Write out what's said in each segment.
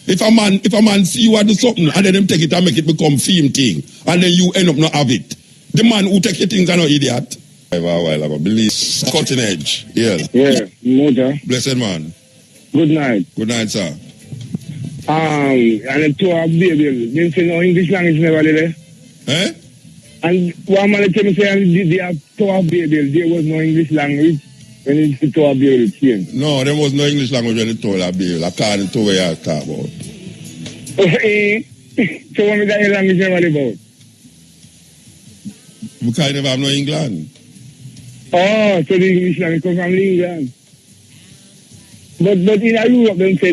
If a man see you do something and then him take it and make it become theme thing, and then you end up not have it. The man who take your things are not idiot. A while ago, believe cutting edge. Yeah. Yeah, Motor. Blessed man. Good night. Good night, sir. And the two of baby, they say no English language never there. Eh? And one man tell me say they have two of baby, there was no English language when it's the two of baby came. No, there was no English language when the two of baby, according to what you talk about. So what is that language never about? Because never have no England. Oh, so the English language come from England. But in Europe, them say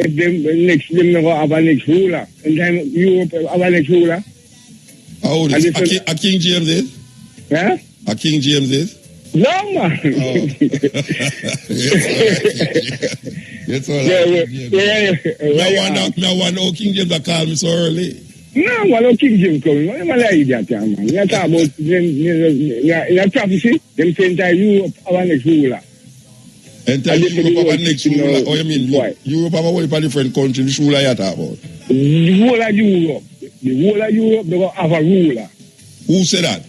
them never have a next ruler. In time Europe have a next ruler. How old is a King James is? Yeah? A King James is? No, man. Oh. That's all right. Yeah. I wonder how King James call me so early. No, man, King James coming. What am I like that, man? You talk about in prophecy, them say entire Europe have a next ruler. Entire Europe have a next ruler? Oh, you mean Europe have a whole different country, which ruler you talk about? The whole of Europe. The whole of Europe, they have a ruler. Who said that?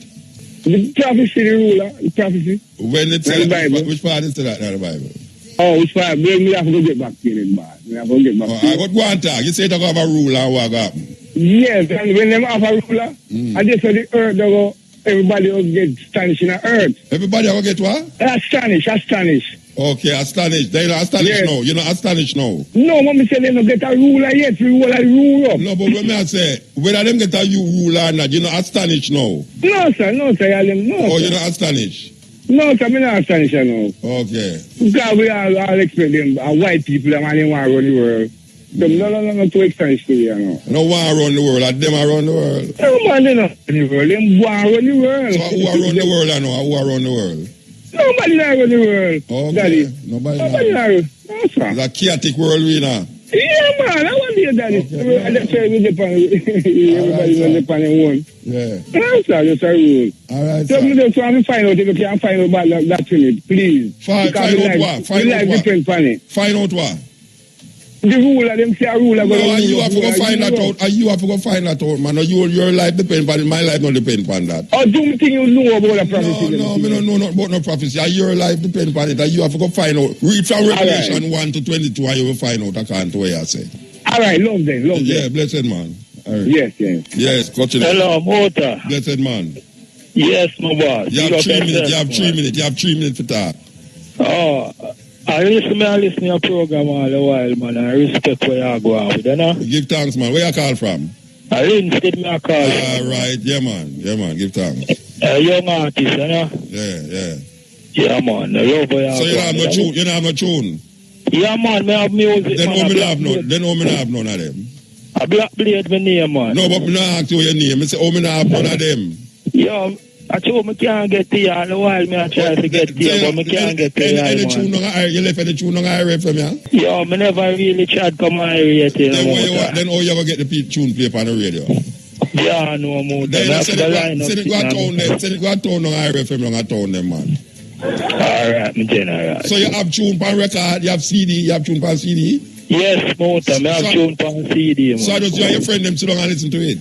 The prophecy, the ruler, the prophecy. When it said that, which part is that in the Bible? Oh, which part? We have to get back to it, man. We have to get back to it. I got one talk. You say they have a ruler and what happen? Yes, and when they have a ruler, and they say the earth, they go, everybody will get astonished in the earth. Everybody will get what? Astonished. Okay, astonished. They're not astonished now. You're not astonished now. No, mommy said they don't get a ruler yet. We will rule up. No, but when I say, whether them get a ruler or not, you're not astonished now. No, sir. No. Oh, you're not astonished? No, sir, I'm not astonished now. Okay. Because we all expect them, white people, them and they want to run the world. Them no too astonished to you know. No want to run the world, and them around the world. No, man, they not run the world. Them want to run the world. So who are run the world I know? Who are run the world? Nobody not run the world. Okay. Daddy. Nobody not run. No, sir. It's a chaotic world we now. Yeah, man, I want to hear daddy. Okay. That's why we depend. Everybody will depend on one. Yeah. No, sir, that's a rule. All right, so sir. me just want to find out if you can find out about that to me, please. Find out what? Find out what? Depend on it. Find out what? The ruler, them say a ruler. No, and you have to go find that out. And you have to go find that out, man. Your life depends on it. My life don't depend on that. Oh, do you think you know about the prophecy? No, me don't know about no prophecy. Your life depends on it. And you have to go find out. Read from Revelation 1 to 22 and you will find out according to what you say. All right, love them. Yeah, blessed man. All right. Yes. Continue. Hello, Mota. Blessed man. Yes, my boss. You have 3 minutes. You have 3 minutes for that. Oh, I listen to your program all the while, man. I respect where you go out with, you know? Give thanks, man. Where you call from? I didn't me a call. All right. Yeah, man. Give thanks. Young artist, you know? Yeah. Yeah, man. I love where you so you have no tune? You don't have no tune? Yeah, man. I have music, Then how me have none of them? A Black Blade, my name, man. No, but me not ask you your name. I say, how me not have none of them? Yeah, I told me can't get to you all the while. I try to get to you, but I can't get to you. Any tune on you left any tune on IRA from you? Yeah, I never really tried to come on area till then how you ever get the tune play on the radio? Yeah, no more. Then send it go to town on IRA from long town them, man. Alright, my general. So you have tune on record, you have CD, you have tune on CD? Yes, Mota, I have tune on CD, man. So just you and your friend them sit down and listen to it?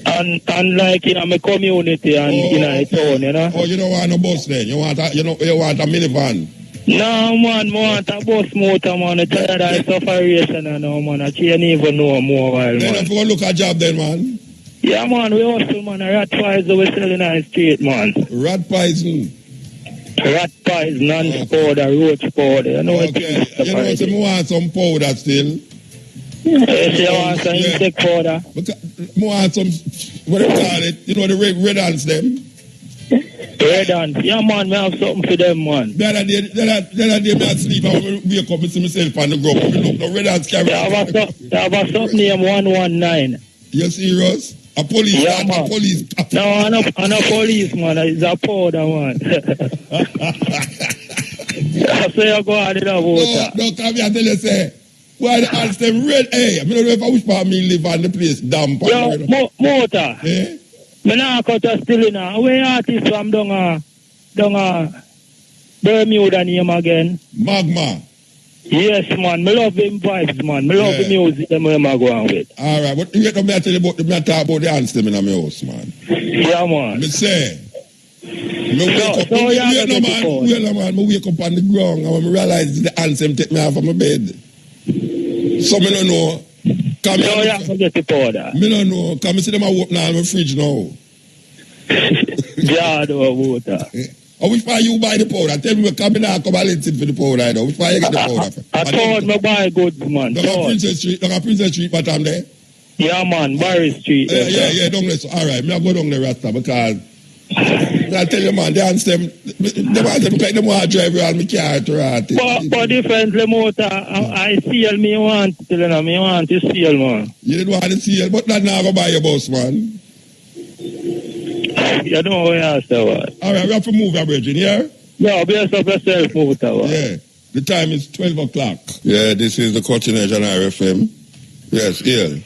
And like in my community and in a town, you know. Oh, you don't want no bus then? You want a minivan? No, man, I want a bus motor, man. I'm tired of sufferation, you know, man. I can't even know more while, then man. Then if you go look at a job then, man? Yeah, man, we hustle, man. A rat pies we selling on the street, man. Rat poison? Rat pies, non-powder, roach powder, you know. Okay, you know, so I want some powder still. Yes, you want some insect powder? I want some, what do you call it? You know, the red ants, them? Red ants? Yeah, man, I have something for them, man. The other day, I sleep, I wake up and see myself on the ground. Look, the red ants carry. I have a something named 119. You serious? A police? Yeah, man. A police? No, I'm a police, man. It's a powder, man. So you go out in the water. No, come here, tell you, say. Why the ants them red? Hey, I don't know if I wish for me live on the place damp. Yo, Mota. Eh? Me not cut a still in a. Where artist from down Bermuda name again? Magma. Yes, man. Me love them vibes, man. Me love the music them where I go on with. All right, but you get me I tell you about me I talk about the anthem in my house, man. Yeah, man. Me say, me wake up, so me you wake have up, to man, phone. wait no man, me wake up on the ground and when me realize the anthem take me off of my bed. So me don't know. So you have to get the powder. Me don't know. Come see them I open all my fridge now. Yeah, the water. Or which part you buy the powder? Tell me, come in and come and listen for the powder. I know. Which part you get the powder from? I thought me buy goods, man. Down at Princess Street, but I'm there. Yeah, man. Barry Street. Yeah, don't listen. All right, me I go down the Rasta because I tell you, man, they answer them like them want to drive around my car to rat. But differently, motor, I seal me want to tell you, me want to seal, man. You didn't want to seal, but that now go buy your bus, man. You know what I say, what? All right, we have to move our bridge in here. Yeah, best of yourself, motor. What? Yeah, the time is 12 o'clock. Yeah, this is the Cutting Edge on RFM. Yes, Ill.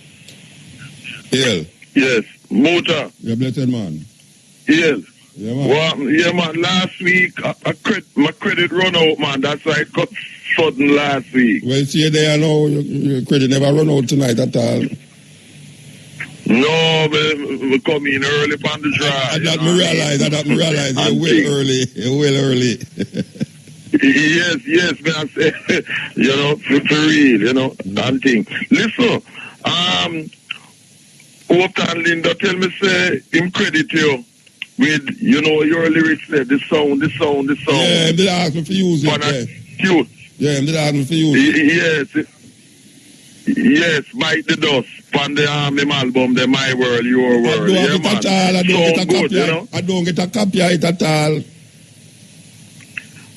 Yes, motor. You're blessed, man. Yes. Yeah, man. Well, yeah, man. Last week, my credit run out, man. That's why it got sudden last week. Well, see, there now, your credit never run out tonight at all. No, we come in early on the drive. I me realize. You're well early. Yes, man. I say, for real, and thing. Listen, Upton Linda tell me, say, him credit you with, your lyrics there, the sound. Yeah, they ask me for use it. Cute. Yeah, they ask me for use it. Yes, Bite the Dust on the him album, the My World, Your World. I don't get a copy of it at all.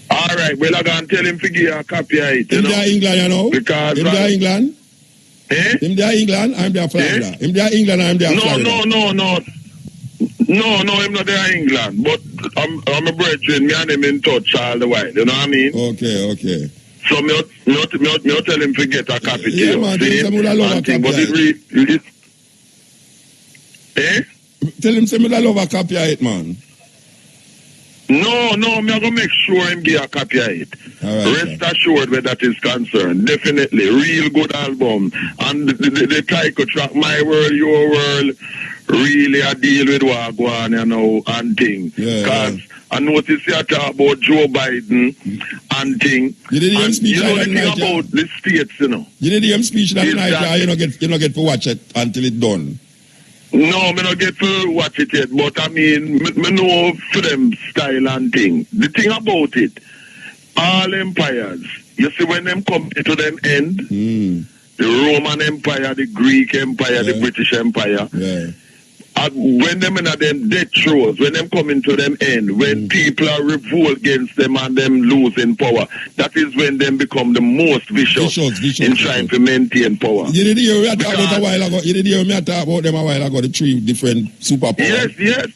All right, well, I can tell him to give a copy of it, In there England, Because... In there England? Eh? In there England, I'm there Florida. Eh? In there England, I'm there Florida. No, I'm not there in England, but I'm a brethren, me and him in touch all the while, you know what I mean? Okay. So me tell him to get a copy. Yeah, man, tell him I love a copy. But Tell him I love a copy of it, man. No, I'm going to make sure him give a copy of it. Right, Rest assured where that is concerned. Definitely. Real good album. And the title track, My World, Your World, really a deal with what go on, and thing. Because I noticed you talk about Joe Biden and thing. You did him speech the thing about the states, You did him speech that night, you don't get to watch it until it's done. No, me not get to watch it yet, but I mean, me know for them style and thing. The thing about it, all empires, you see when them come to them end, the Roman Empire, the Greek Empire, the British Empire, when them in them death throes, when them come into them end, when people are revolt against them and them losing power, that is when them become the most vicious in trying to maintain power. You did hear me talk about a while ago. You did hear me talk about them a while ago. The three different superpowers. Yes.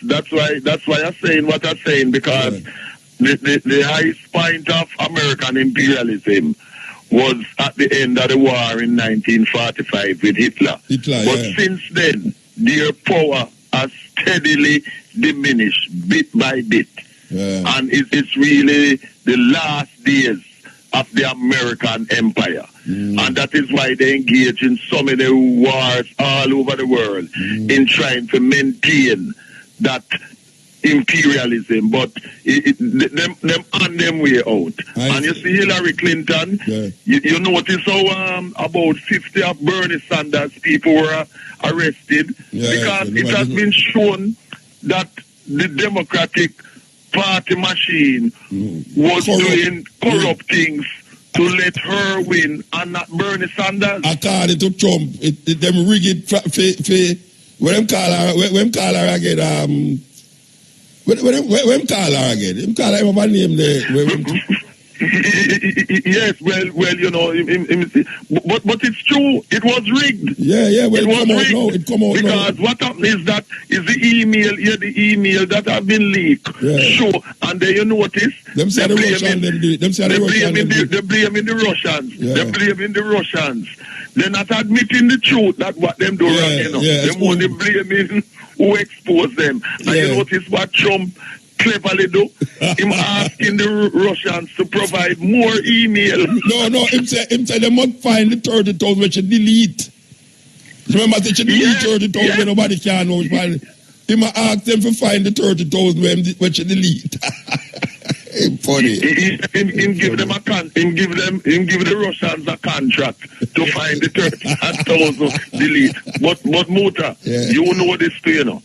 That's why I'm saying what I'm saying, because the highest point of American imperialism was at the end of the war in 1945 with Hitler. But since then, their power has steadily diminished bit by bit. And it's really the last days of the American empire. And that is why they engage in so many wars all over the world in trying to maintain that imperialism, but them on them way out. And you see Hillary Clinton, you notice how about 50 of Bernie Sanders people were arrested because it has been shown that the Democratic Party machine was doing corrupt things to let her win and not Bernie Sanders. According to Trump, them rig it for when them call her again, when call her again? Him call her by name there. Yes, well, but it's true. It was rigged. Yeah. Well, it come out because now. what happened is that the email that have been leaked. Sure, and then you notice them say the Russians. They're blaming the Russians. They're blaming the Russians. They're not admitting the truth that what them do wrong. They're only blaming who exposed them. And you notice what Trump cleverly do. Him asking the Russians to provide more email. No, him say they must find the 30,000 which you delete. Remember, they should delete 30,000 when nobody can know. Him ask them to find the 30,000 which you delete. Funny. Him give them him give the Russians a contract to find the 30,000 delete. But Muta, you know this too, you know.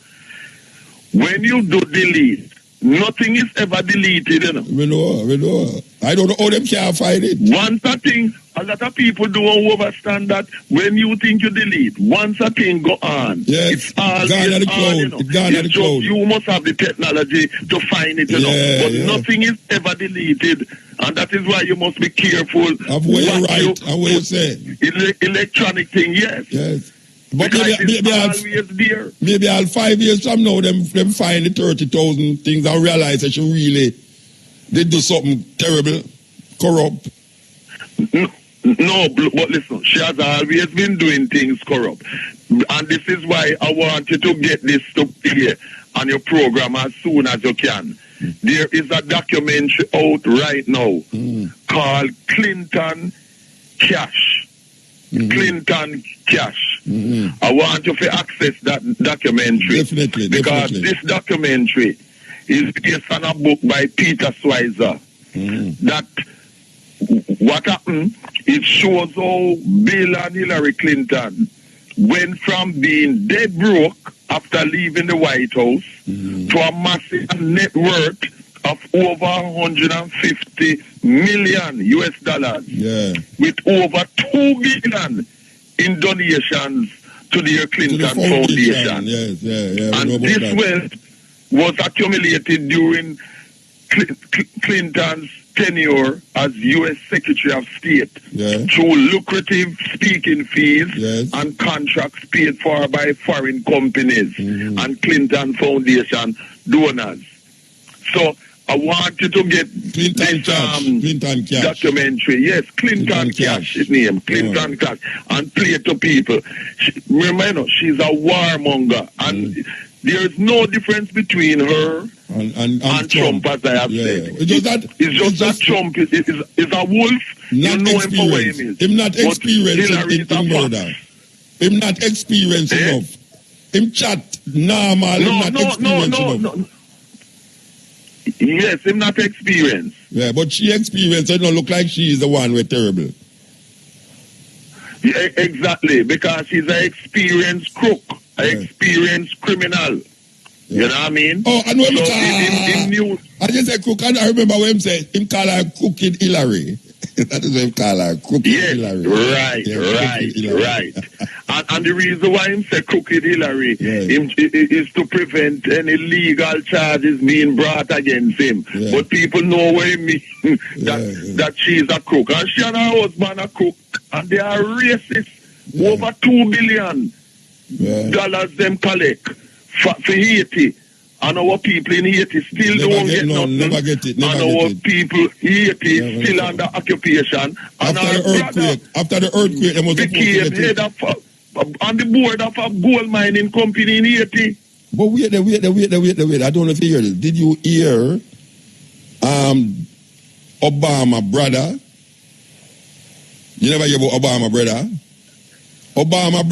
When you do delete, nothing is ever deleted, you know. We know. I don't know how them can't find it. Once a thing, a lot of people don't understand that when you think you delete, once a thing go on, it's all gone at the cloud. You know. It's gone at the cloud. You must have the technology to find it, you know. But nothing is ever deleted. And that is why you must be careful of where you write and where you say. Electronic thing, yes. But maybe I'll 5 years from now, them find the 30,000 things and realize that you really did do something terrible, corrupt. No, but listen, she has always been doing things corrupt. And this is why I want you to get this to here on your program as soon as you can. There is a documentary out right now called Clinton Cash. Clinton Cash. I want you to access that documentary. Definitely. Because this documentary is based on a book by Peter Schweizer. That what happened, it shows how Bill and Hillary Clinton went from being dead broke after leaving the White House to a massive net worth of over 150 million US dollars, with over 2 billion in donations to the Clinton Foundation. And this wealth was accumulated during Clinton's tenure as U.S. Secretary of State through lucrative speaking fees and contracts paid for by foreign companies and Clinton Foundation donors. So I want you to get Clinton Cash documentary. Yes, Clinton Cash, his name, Clinton Cash, and play it to people. Remember, she's a warmonger, and there's no difference between her and Trump, as I have said. It's just that Trump is a wolf. You know him for where he is. Him not experienced in murder. Him not experienced enough. Him chat normal. No. Yes, him not experienced. Yeah, but she experienced. It don't look like she is the one who's terrible. Yeah, exactly, because she's an experienced crook, an experienced criminal. You know what I mean? Oh, I know him. I just said crook. I remember when him said him call her Crooked Hillary. That is what him call her, Crooked Hillary. Right. And the reason why him say Crooked Hillary is to prevent any legal charges being brought against him. But people know what he means, that she's a crook. And she and her husband are crook. And they are racist. Over $2 billion dollars them collect for Haiti. And our people in Haiti still don't get nothing. Never get it. Our people Haiti still under occupation. After the earthquake, they must became head of on the board of a gold mining company in Haiti. But wait. I don't know if you hear this. Did you hear Obama brother? You never hear about Obama brother? Obama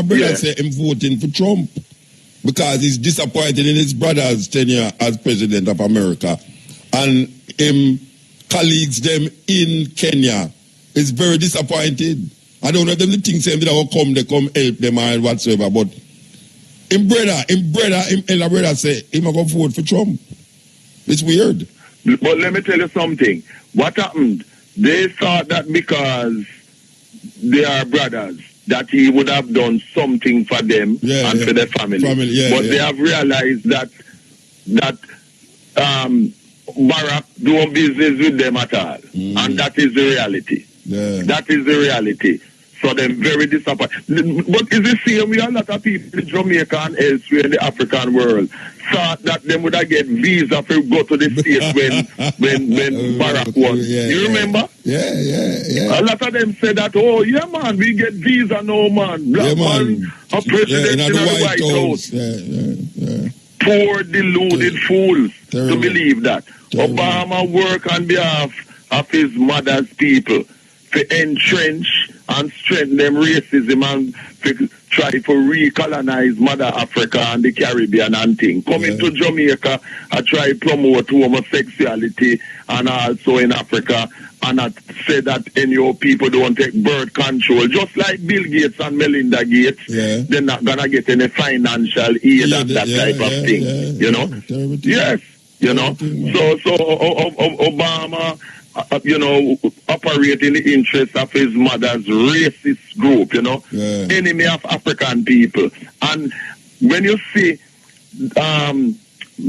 brother said him voting for Trump because he's disappointed in his brother's tenure as president of America, and him colleagues them in Kenya is very disappointed. I don't know if them the things saying that they come help them or whatsoever, but him elder brother say him go vote for Trump. It's weird. But let me tell you something. What happened? They thought that because they are brothers, that he would have done something for them and for their family. But they have realized that Barack doing business with them at all. And that is the reality. That is the reality. So they're very disappointed. But is the same way a lot of people in Jamaica and elsewhere in the African world thought that they would have get visa to go to the States when Barack won. You remember? Yeah. A lot of them said that, oh, yeah, man, we get visa now, man. Black man, a president in the White House. poor, deluded fools Terrible. to believe that. Terrible. Obama work on behalf of his mother's people to entrench and strengthen them racism and to try to recolonize Mother Africa and the Caribbean and things. Coming to Jamaica, I try to promote homosexuality and also in Africa, and I say that any people don't take birth control. Just like Bill Gates and Melinda Gates, they're not going to get any financial aid and that type of thing, you know? Yes, you know? So Obama, you know, operate in the interest of his mother's racist group, you know, enemy of African people. And when you see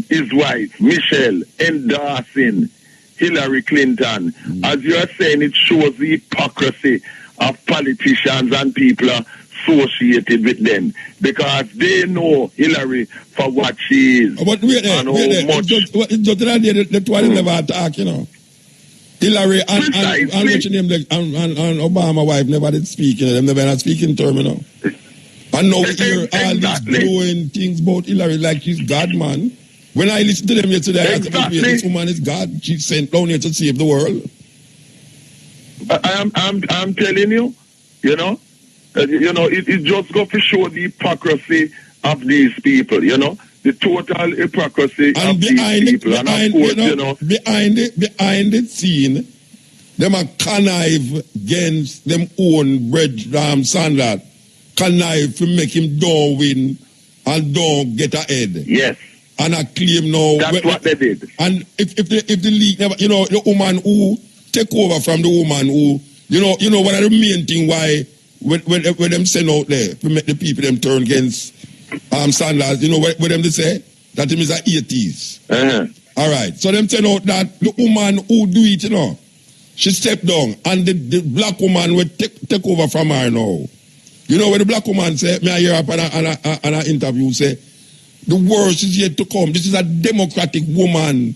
his wife, Michelle, endorsing Hillary Clinton, as you are saying, it shows the hypocrisy of politicians and people associated with them, because they know Hillary for what she is. But wait there, it's just the two of them never attack, you know. Hillary and Obama wife never did speak, you know, them never had speaking term, you know. And now we hear all these glowing things about Hillary like she's God, man. When I listened to them yesterday, I said, this woman is God. She's sent down here to save the world. I'm telling you, you know, it just got to show the hypocrisy of these people, you know. The total hypocrisy of these people. And of course, you know, behind the scene, them are connive against them own bread standard. Connive to make him don't win and don't get ahead. Yes. And I claim now. That's what they did. And if the league never, you know, the woman who take over from the woman who, you know, one of the main thing why when them send out there to make the people them turn against Sanders, you know what them they say? That him is an atheist. All right. So them send out that the woman who do it, you know, she stepped down and the black woman will take over from her now. You know what the black woman say? Me I hear up on an interview say, the worst is yet to come. This is a democratic woman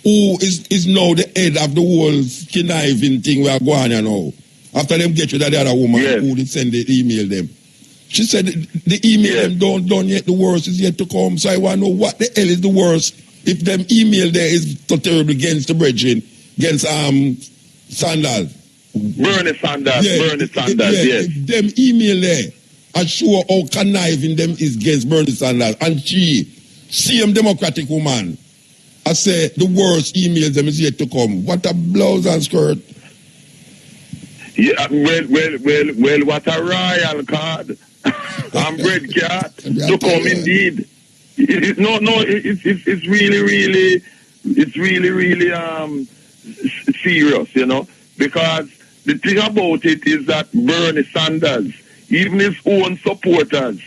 who is now the head of the whole conniving thing we are going on now. After them get rid of the other woman who did send the email them. She said the email them done yet, the worst is yet to come. So I want to know what the hell is the worst if them email there is so terrible against the brethren, against Sanders. Bernie Sanders, yes. If them email there, I show how conniving them is against Bernie Sanders. And she, same democratic woman, I say the worst email them is yet to come. What a blouse and skirt. Yeah, well, what a royal card. I'm bread cat to come indeed. It's really serious, you know, because the thing about it is that Bernie Sanders, even his own supporters,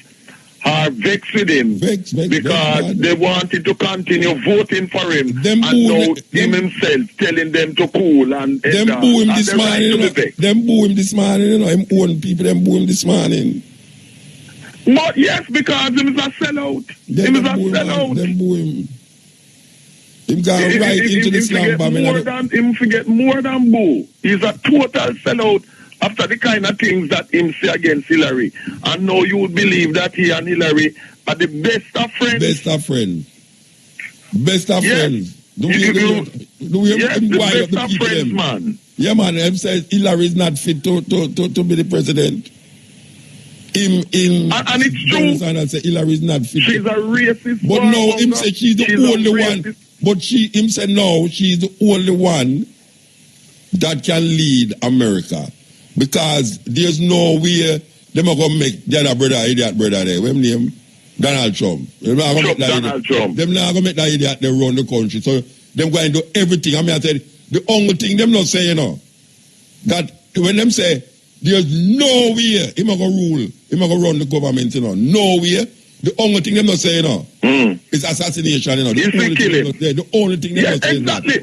are vexed with him because they wanted to continue voting for him, and now him himself telling them to cool and them boo him this morning, you know. Them boo him this morning, you know. Him own people, them boo him this morning. But yes, because him is a sellout. Them boo him. Him got right into the slam bomb. Him forget more than boo. He's a total sellout after the kind of things that him say against Hillary. And now you would believe that he and Hillary are the best of friends. Best of friends. Do we best of friends, man. Yeah, man. Him says Hillary is not fit to be the president. And it's true. And say Hillary is not fit. She's a racist. But no, him say she's the only one. But him say no, she's the only one that can lead America. Because there's no way they're not going to make the other brother, idiot brother there. What's his name? Donald Trump. They're not going to make that idiot they run the country. So they're going to do everything. I mean, I said, the only thing them not say, you know, that when them say, there's no way he's not going to rule, he's not going to run the government, you know, no way. The only thing them not say, you know, is assassination, you know. The only thing them not say. Exactly.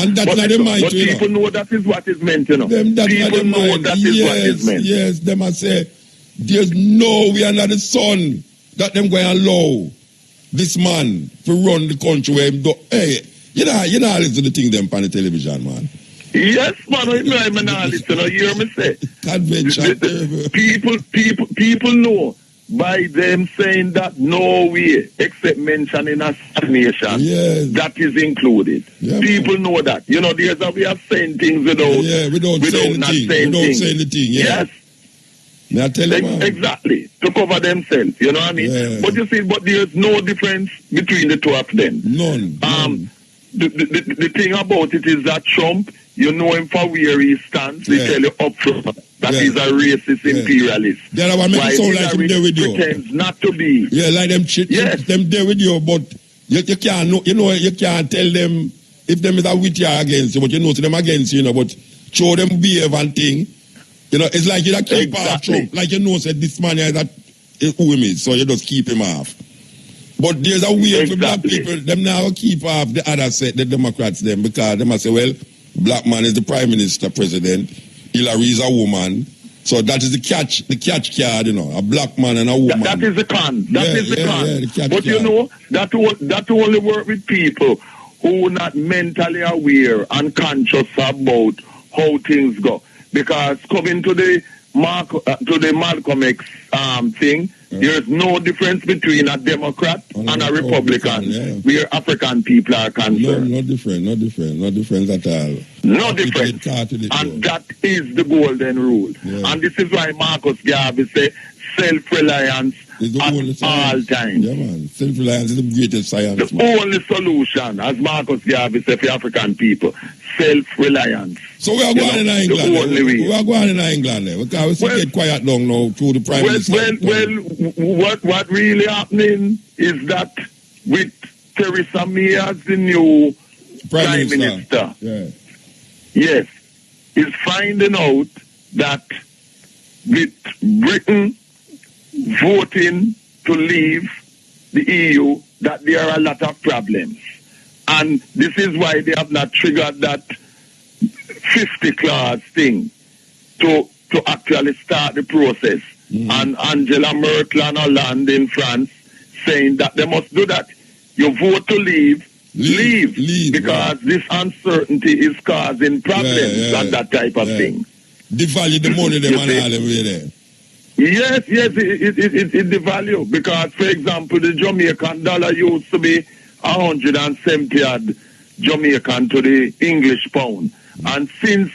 And that's not the mind, but people know that is what is meant, you know. People know that is what is meant. Yes, them must say, there's no way under the sun that them going to allow this man to run the country where him do. Hey, you know listen to the thing them on the television, man. Yes, man, I'm not listening. You hear me say? Convention. People know by them saying that no way, except mentioning assassination, Yes. that is included. Yeah, People know that. You know, there's a way of saying things without, without saying not anything. saying Without things. saying anything, yeah. Yes. May I tell you, man? Exactly. To cover themselves, you know what I mean? Yeah. But you see, but there's no difference between the two of them. None. The thing about it is that Trump, you know him for where he stands. They tell you up front that he's a racist imperialist. The other one make it sound like him there with you. Pretends not to be. Yeah, like them them there with you, but you can't you can't tell them if them is a with you against you, but you know to them against you, but show them behave and thing. You know, it's like you don't keep off Trump. Like you know, said this man is who him is, so you just keep him off. But there's a way for black people, them now keep off the other set, the Democrats, them, because they must say, well, black man is the prime minister, president, Hillary is a woman. So that is the catch card, you know, a black man and a woman. That is the con. That is the con. the catch but card. you know, that only work with people who are not mentally aware and conscious about how things go. Because coming to the Malcolm X thing, there's no difference between a Democrat and a Republican where African people are concerned. No difference at all. No difference. And that is the golden rule. Yeah. And this is why Marcus Garvey say self-reliance at all times. Yeah, man. Self-reliance is the greatest science. The only solution, as Marcus Garvey said for African people, self-reliance. So we are going in England. We are going in England because we get quiet down now through the prime minister. What really happening is that with Theresa May as the new prime minister, yes, is finding out that with Britain voting to leave the EU, that there are a lot of problems. And this is why they have not triggered that 50 clause thing to actually start the process. And Angela Merkel and Hollande in France saying that they must do that. You vote to leave, because this uncertainty is causing problems and that type of thing. Devalue the money they want all the way there. Yes, it devalue, because, for example, the Jamaican dollar used to be 170 odd Jamaican to the English pound. And since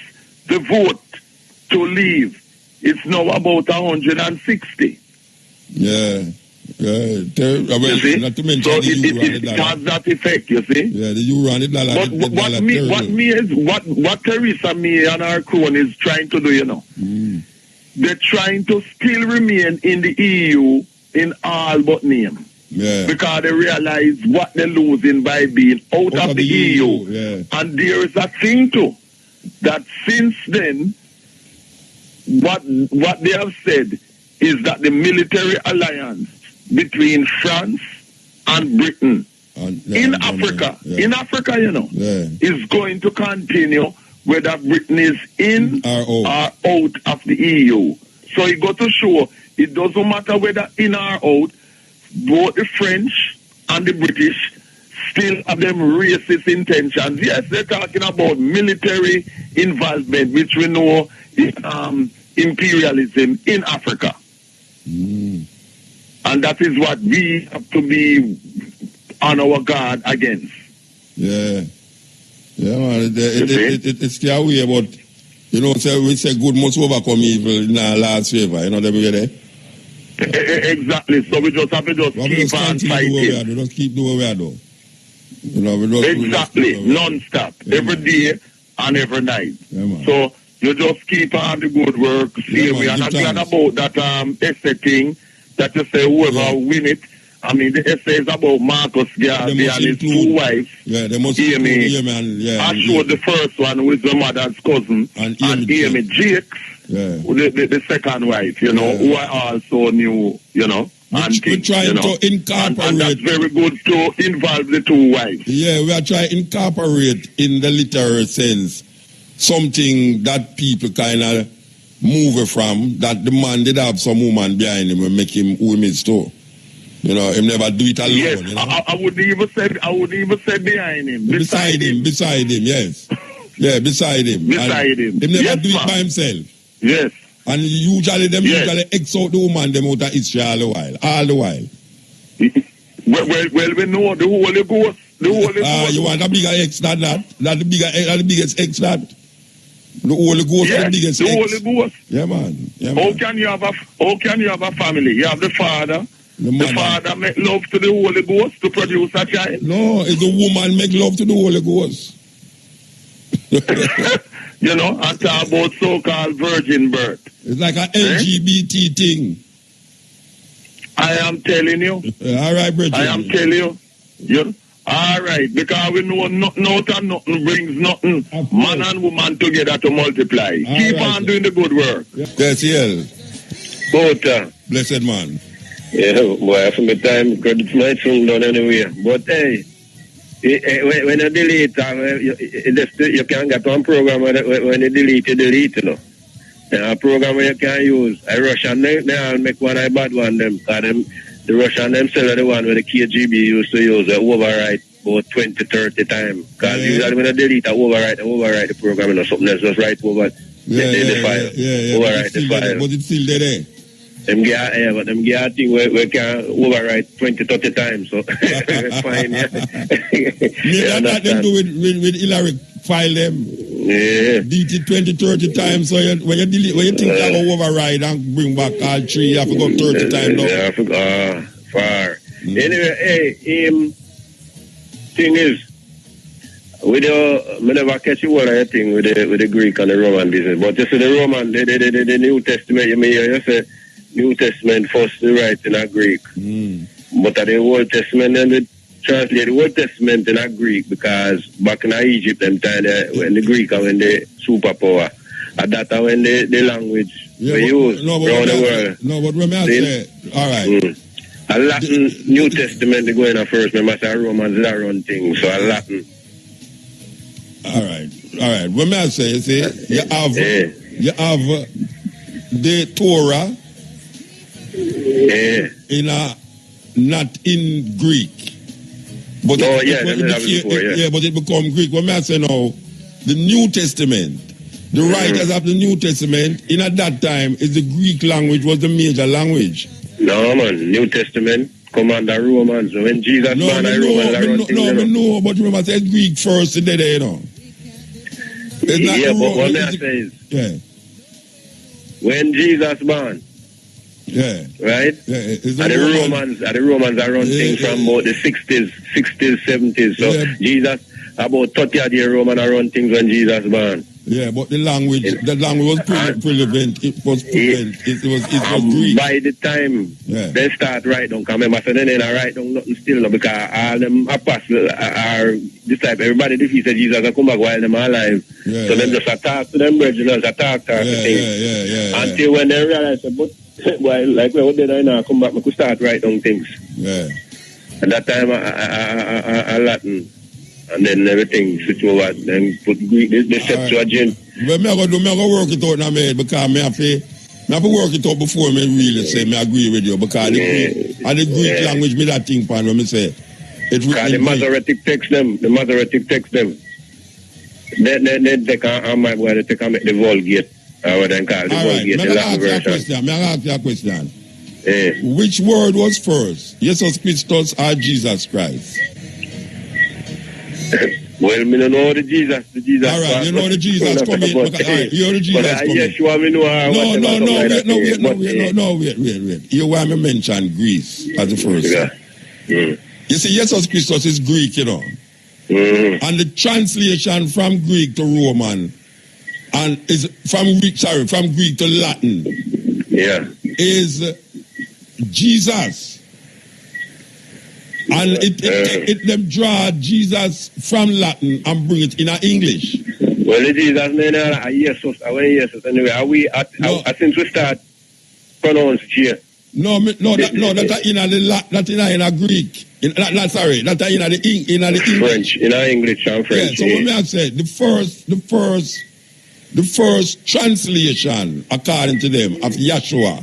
the vote to leave, it's now about 160. Yeah. Well, not to mention so the euro and the dollar. It has that effect, you see. Yeah, the euro and the dollar. But what Theresa May and her crone is trying to do, you know, they're trying to still remain in the EU in all but name. Yeah. Because they realize what they're losing by being out of the EU. Yeah. And there is a thing too, that since then, what they have said is that the military alliance between France and Britain in Africa, you know, is going to continue whether Britain is in or out of the EU. So it got to show it doesn't matter whether in or out, both the French and the British still have them racist intentions. Yes, they're talking about military involvement, which we know is imperialism in Africa. And that is what we have to be on our guard against. Yeah. Yeah, man. It's their way, but, you know, we say good must overcome evil in our last favor. You know what I mean? Exactly. So we just have to keep on fighting. Just keep doing what we are doing. You know, exactly. Non-stop. Every day and every night. Yeah, so you just keep on the good work. See, we are not glad about that essay thing that you say whoever win it. I mean, the essay is about Marcus Garvey and his two wives. Yeah, they must include I showed the first one with the mother's cousin and Amy Jakes, the second wife, you know, who I also knew, you know. We're trying to incorporate. And that's very good to involve the two wives. Yeah, we are trying to incorporate in the literal sense something that people kind of move from, that the man did have some woman behind him and make him who he is too. You know, him never do it alone. Yes, you know? I wouldn't even say behind him. Beside him, yes. Yeah, beside him. Beside him. He never do it by himself. Yes. And usually them Yes. usually X out the woman them out of Israel all the while. All the while. Well, we know the Holy Ghost. The Holy Ghost. You want a bigger X than that? That the biggest X that? The Holy Ghost is the Yes, biggest the X. Holy Ghost. Yeah, man. Yeah, How man. can you have a family? You have the father. The The mother. father make love to the Holy Ghost to produce a child. No, it's the woman make love to the Holy Ghost. You know, I talk about so-called virgin birth. It's like an LGBT thing. I am telling you. All right, Bridget. I am telling you. Yeah. All right, because we know nothing out of nothing brings nothing. Of course. Man and woman together to multiply. All Keep right, on doing the good work. Yes, yeah. But, Blessed man. yeah, boy, from the time, credit my son done anyway. But, hey, when you delete, you can get one program when you delete, you know. A program where you can use. A Russian, they all make one a bad one, them. Because the Russian themselves are the one where the KGB used to use, overwrite about 20, 30 times. Because usually when you delete, overwrite the program, you know, something else, just write over the file. Overwrite the file. But it's still there. Them get a thing where we can overwrite 20, 30 times. So, fine, yeah. Yeah, that them do with Hillary file them. Yeah. Delete it 20, 30 times. So when you delete, when you think you go override and bring back all three, you have to go 30 times. No? Yeah, far. Anyway, hey, thing is, we never catch you all of thing with the Greek and the Roman business. But you see the Roman, the New Testament, you say New Testament first the right in a Greek. But the Old Testament and the translate the Old Testament in a Greek because back in Egypt them time when the Greek and when the superpower. And that when the language we use around the world. No, but when I say, all right. A Latin New Testament they go in first. Remember say Romans that run things. So a Latin. All right. When I say, you see, you have the Torah in a not in Greek. But but it become Greek. When I say now, the New Testament, the writers of the New Testament, in at that time, is the Greek language was the major language. No, man. New Testament come under Romans. When Jesus born, No, but remember, it's Greek first in the day, you know. But what I say is, when Jesus born, right? The Romans are run things from about the 60s, 70s. So Jesus, about 30 years Roman are run things when Jesus born. Yeah, but the language was prevalent. It was prevalent. It was Greek. By the time they start writing down, because remember, so they don't write down nothing still, because all them apostles are disciples. Everybody defeated Jesus and come back while them are alive. So them just attack to them brethren, attack to things. Until when they realize, but well, like what they do now, come back, we could start writing down things. Yeah. And that time, a Latin. And then everything switch over, then put Greek, the Septuagint. Well, I'm going to work it out now, man, because I have to work it out before I really say I agree with you, because the Greek language, me that thing, pan, when I say it's the Masoretic text them, they can, my boy, they can make the Vulgate, what they call the Vulgate, the Latin version. May I ask you a question? Which word was first, Jesus Christus or Jesus Christ? Well, me don't know the Jesus. All right, you know the Jesus coming. You know the Jesus coming. Yeshua, me know. Wait. You want me mention Greece as the first. Yeah. You see, Jesus Christus is Greek, you know. And the translation from Greek to Roman and is from Greek to Latin. Yeah. Is Jesus. And it them draw Jesus from Latin and bring it in English. Well, the Jesus Jesus anyway. Since we start pronounce here. That in a Greek. That in the French, in English and French. Yeah, so when I say the first translation, according to them, of Yeshua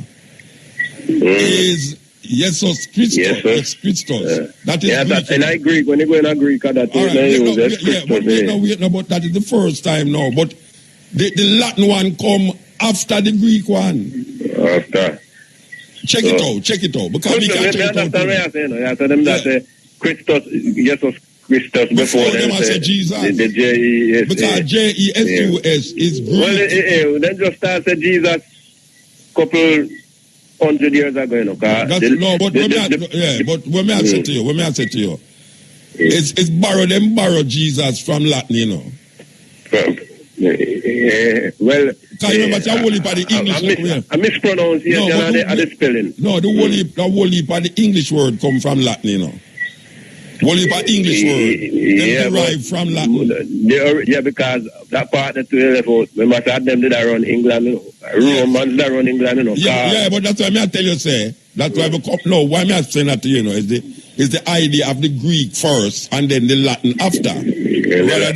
is Jesus Christus. That is Greek. And I Greek, when you go in a Greek, that is but that is the first time now. But the Latin one come after the Greek one. After. Check it out. Because we can check it out. So them that say Christos, Jesus Christus before them say Jesus. The J-E-S-A. Because J-E-S-U-S is Greek. Well, then just start say Jesus couple 100 years ago, you know. But when I say to you, it's borrow Jesus from Latin, you know. Well, can you remember the whole heap of the English? I mispronounce the spelling. No, the whole heap of the English word come from Latin, you know. Whole heap of English word derived from Latin. Because that part that we left out, remember that them did run England, you know. Romans that run England, you know. But that's why I tell you, say. That's why why am I saying that to you, know, is the idea of the Greek first and then the Latin after. Rather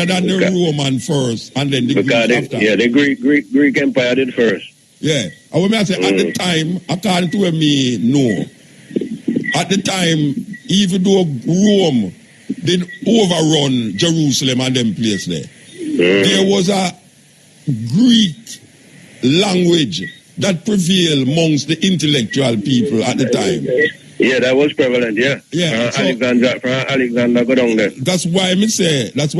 than the Roman first and then the Greek after. The Greek Empire did first. Yeah. And when I say at the time, according to me, no. At the time, even though Rome did overrun Jerusalem and them place there, there was a Greek language that prevailed amongst the intellectual people at the time. Yeah, that was prevalent, yeah. Alexander go down there. That's why I say the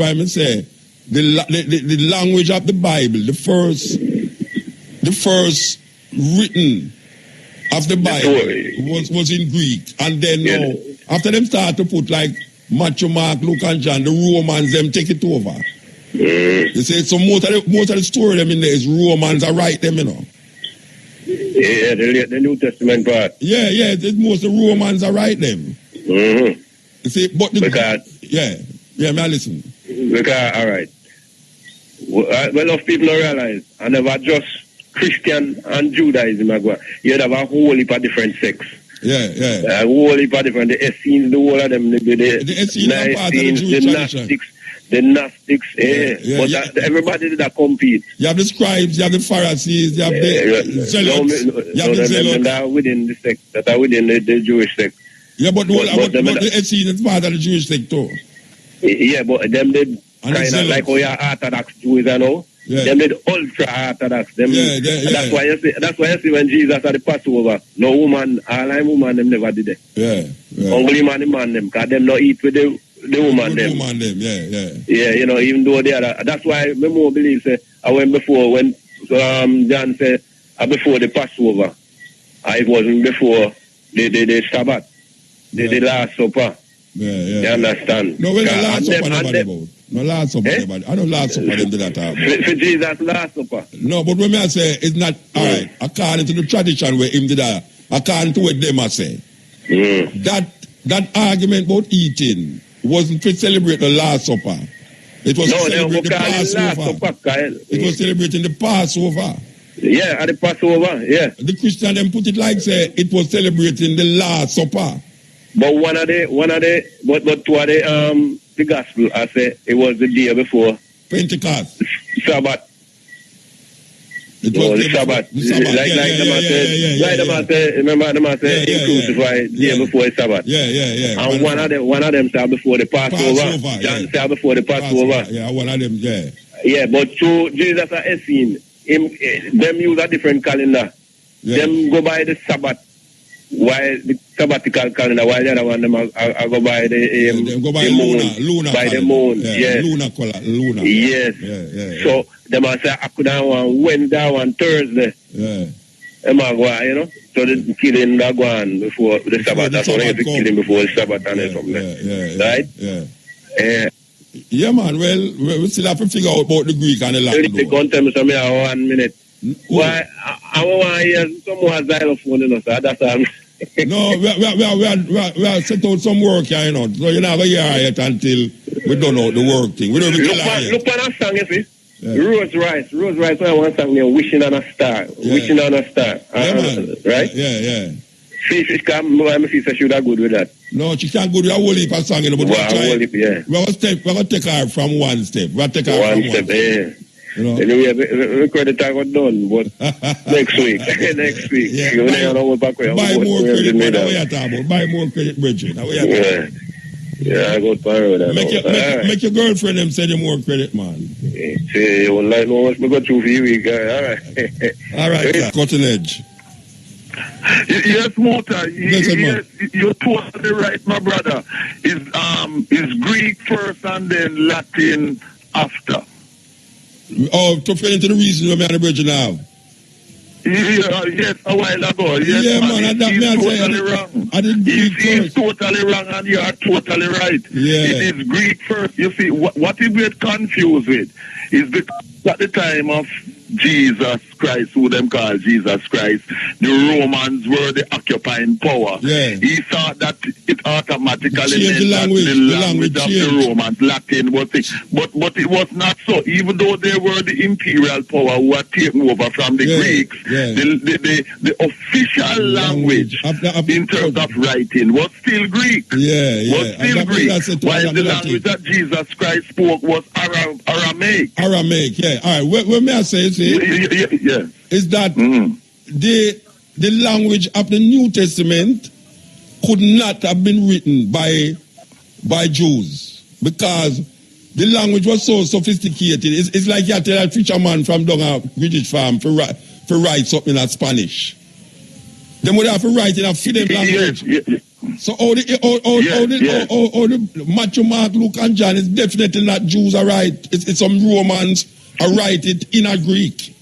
language of the Bible, the first written of the Bible was in Greek. And then after them start to put like Matthew, Mark, Luke and John, the Romans them take it over. You say so most of the story them in there is Romans are write them, you know. Yeah, the New Testament part. Yeah, most of the Romans are write them. You see, but may I listen? Because, all right. Well, of people don't realize, I never just Christian and Judaism. You have a whole heap of different sects. A whole heap of different, the Essenes, the whole of them, the Essenes, the Gnostics. The Gnostics, but everybody did that compete. You have the scribes, you have the Pharisees, you have the zealots, you have the zealots. That are within the sect, that are within the Jewish sect. Yeah, but the Essenes is part of the Jewish sect too. Yeah, but them did kind of like how your Orthodox Jews, you know. Them did ultra Orthodox. That's why you see when Jesus had the Passover, no woman, all I'm woman, them never did it. Only man, them, because them not eat with the woman them. Yeah, you know, even though they are, that's why I more believe, say, I went before, when John said, before the Passover, it wasn't before the Sabbath, the Last Supper. You understand? No, when the Last Supper nobody about. No Last Supper nobody. I know Last Supper them did that talk about. For Jesus' Last Supper. No, but when I say, it's not, alright, according to the tradition where him did that, according to what them I say, that argument about eating wasn't to celebrate the Last Supper. It was to celebrate the Passover. It was celebrating the Passover. Yeah, at the Passover, yeah. The Christian them put it like say it was celebrating the Last Supper. But but two of the gospel, I say it was the day before Pentecost. Sabbath. It was the Sabbath. Like the say, remember the say he crucified the day before the Sabbath. Yeah. And one of them said before the Passover. John said before the Passover. Yeah, one of them, yeah. Yeah, but through Jesus and Essene, them use a different calendar. Them go by the Sabbath. While the sabbatical calendar, while the other one them I go by the go by the moon, by the moon, lunar. Yes. So them I say I could have one Wednesday, one Thursday. Them I go, you know. So the killing that go on before the Sabbath. That's why they killing before the Sabbath and something. Right? Yeah, man. Well, we still have to figure out about the Greek and the Latin. The content is 1 minute. Why? I want to hear some more xylophone, you know, so that's all. No, we are set out some work here, you know. So you're not going to hear it until we don't know the work thing. We don't even look on a song, you see. Rose Rice, I want song named Wishing on a Star. Wishing on a Star. Right? Yeah. Fish come, my sister should have good with that. No, she can't go with a whole heap of song, you know, but we're going to take her from one step. We'll take her from one step. Yeah. You know? Anyway, the credit I got done, but next week. Yeah, buy more credit, buy more credit, Bridget. Yeah, I got power with that. Make your girlfriend them send you more credit, man. See, you won't like no much me go through for you week. All right. All right, cutting edge. Yes, Mota. Yes, Yes, you're totally right, my brother. Is Greek first and then Latin after. Oh, to fit into the reason you're the bridge now. Yes, a while ago. Yes, Yeah, man, he's totally wrong. I didn't He's totally wrong, and you are totally right. Yeah. It is Greek first. You see, what he get confused with is because at the time of Jesus Christ, who them call Jesus Christ, the Romans were the occupying power. Yeah. He thought that it automatically meant the language, that the language of the Romans, Latin, was it. But it was not so. Even though they were the imperial power who had taken over from the Greeks, the official language in terms of writing was still Greek. Was still Greek. While the language that Jesus Christ spoke was Aramaic. Aramaic, yeah. All right, what may I say? Is that the language of the New Testament could not have been written by Jews because the language was so sophisticated. It's like you tell a fisherman from down a British farm to write something in Spanish. They would have to write in a Philip language. So all the Matthew, Mark, Luke, and John is definitely not Jews are right. It's some Romans are write it in a Greek.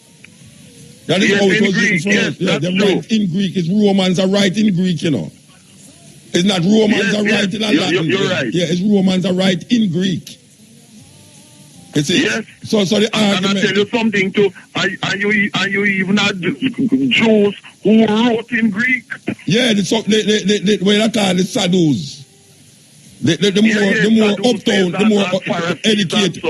That is how it was written first. Yeah, they write in Greek. It's Romans are right in Greek, you know. It's not Romans are right in Latin. You're right. Yeah, it's Romans are right in Greek. It's it. Yes. So the argument. And I tell you something too. Are you even had Jews who wrote in Greek? Yeah, the what I call the sadus. The more uptown, the more educated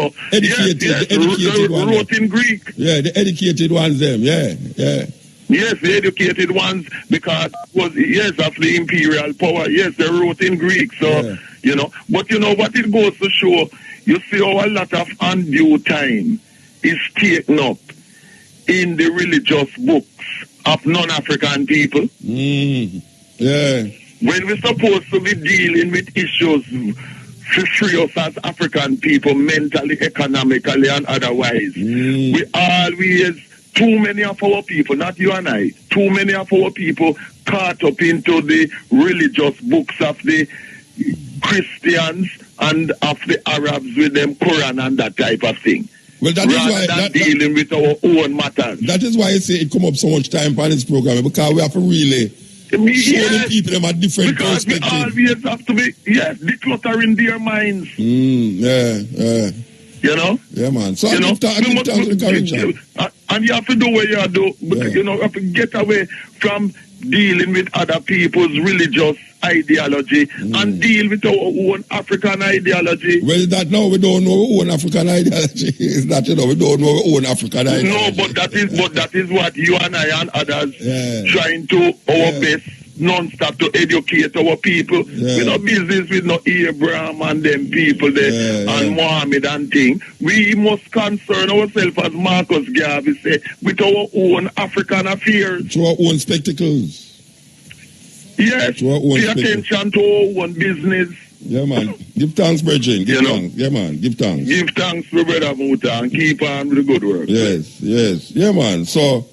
ones. Wrote in Greek. Yeah, the educated ones, them. Yeah. Yes, the educated ones, because of the imperial power. Yes, they wrote in Greek. So but you know what it goes to show. You see how a lot of undue time is taken up in the religious books of non-African people. Yeah. When we're supposed to be dealing with issues to free us as African people, mentally, economically, and otherwise, we always, too many of our people, not you and I, too many of our people caught up into the religious books of the Christians and of the Arabs with them Quran and that type of thing. Well, that is why dealing with our own matters. That is why I say it come up so much time on this program, because we have to really show the people them a different perspective. We always have to be decluttering their minds. You know? Yeah, man. So I give thanks to the correction. And you have to do what you do. You have to get away from dealing with other people's religious ideology and deal with our own African ideology. Well, that now we don't know our own African ideology. It's that we don't know our own African ideology. No, but that is what you and I and others trying to our best non-stop to educate our people. We no business with no Abraham and them people there and Muhammad and thing. We must concern ourselves, as Marcus Garvey said, with our own African affairs. To our own spectacles. Yes, pay attention to our own business. Yeah, man. Give thanks, brethren. Give thanks. Yeah, man. Give thanks. Give thanks to Brother Muta and keep on with the good work. Yes. Yeah, man. So,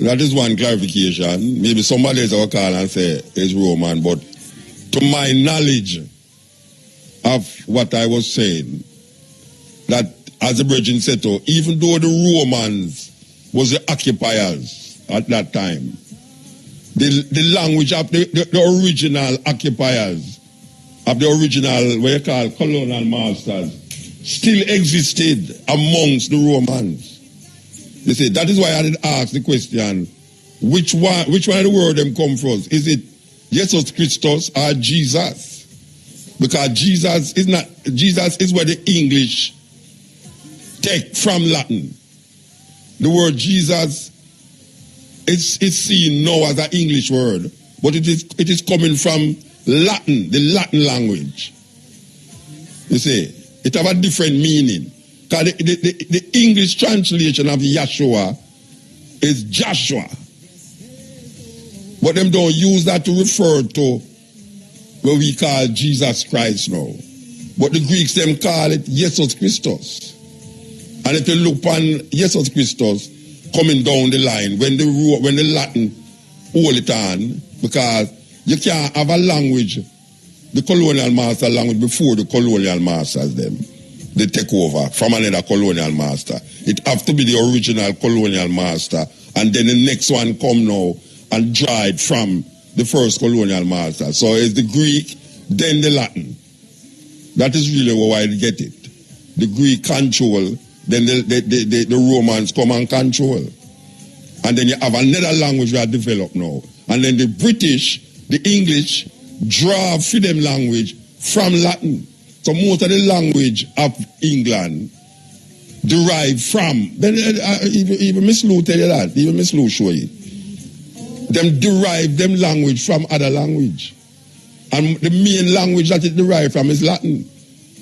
that is one clarification. Maybe somebody else will call and say it's Roman, but to my knowledge of what I was saying, that as the brethren said, even though the Romans was the occupiers at that time, the language of the original occupiers, of the original, what you call colonial masters, still existed amongst the Romans. You see, that is why I did ask the question, which one of the word them come from? Is it Jesus Christus or Jesus? Because Jesus is what the English take from Latin. The word Jesus is seen now as an English word, but it is coming from Latin, the Latin language. You see, it have a different meaning. Because the English translation of Yeshua is Joshua. But them don't use that to refer to what we call Jesus Christ now. But the Greeks them call it Jesus Christus. And if you look upon Jesus Christus coming down the line, when the Latin hold it on, because you can't have a language, the colonial master language, before the colonial masters them, they take over from another colonial master. It have to be the original colonial master, and then the next one come now and draw it from the first colonial master. So it's the Greek, then the Latin. That is really why they get it. The Greek control, then the Romans come and control. And then you have another language that developed now. And then the British, the English, draw for them language from Latin. So most of the language of England derive from, then even Miss Lou tell you that, even Miss Lou show you. Them derive them language from other language. And the main language that it derived from is Latin.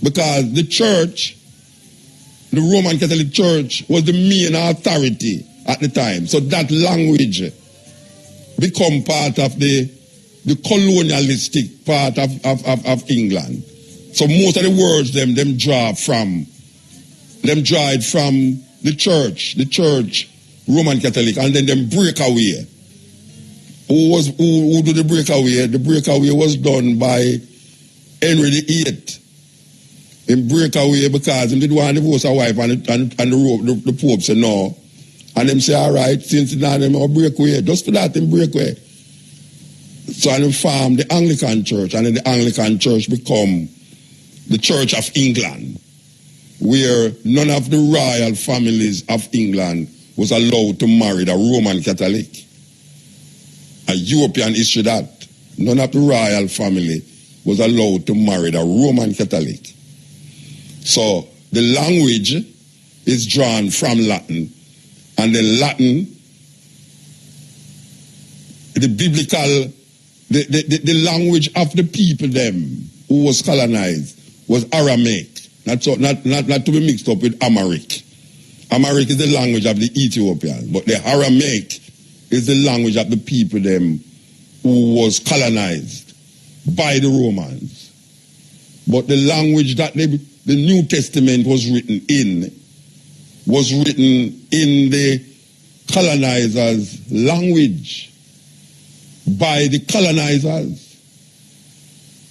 Because the church, the Roman Catholic Church, was the main authority at the time. So that language become part of the colonialistic part of England. So most of the words them draw it from the church, Roman Catholic, and then them break away. Who do the breakaway? The breakaway was done by Henry VIII. Him breakaway because he didn't want to divorce a wife, and the Pope said no. And them say, all right, since now them will break away. Just for that, them break away. So and formed the Anglican Church, and then the Anglican Church become the Church of England, where none of the royal families of England was allowed to marry the Roman Catholic. A European issue that none of the royal family was allowed to marry the Roman Catholic. So the language is drawn from Latin, and the Latin, the biblical, the language of the people them who was colonized was Aramaic, not to be mixed up with Amharic. Amharic is the language of the Ethiopians, but the Aramaic is the language of the people them who was colonized by the Romans. But the language that the New Testament was written in the colonizers' language by the colonizers.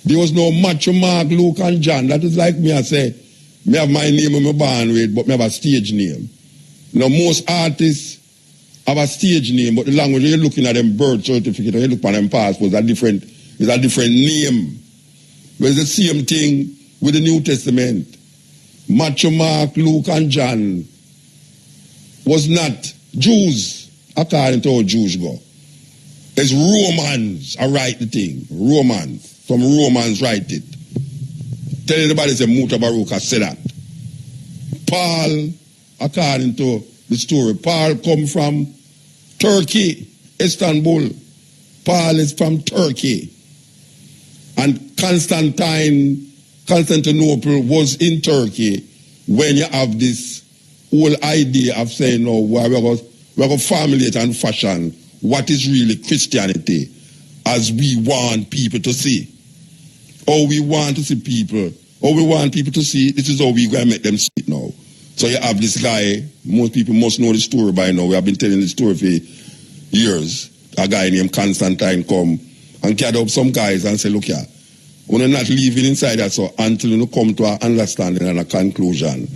There was no Matthew, Mark, Luke, and John. That is like me, I say, me have my name I'm born with, but me have a stage name. Now, most artists have a stage name, but the language you're looking at them birth certificate or you look at them passport is a different name. But it's the same thing with the New Testament. Matthew, Mark, Luke, and John was not Jews, according to how Jews go. It's Romans who write the thing. Romans. Some Romans write it. Tell anybody say Mutabaruka say that. Paul, according to the story, Paul come from Turkey, Istanbul. Paul is from Turkey. And Constantinople was in Turkey when you have this whole idea of saying, no, we're going to formulate and fashion what is really Christianity as we want people to see. Or we want to see people, or we want people to see, this is how we're going to make them see it now. So you have this guy, most people must know the story by now. We have been telling the story for years. A guy named Constantine come and gather up some guys and say, look here, we're not living inside that so until you come to an understanding and a conclusion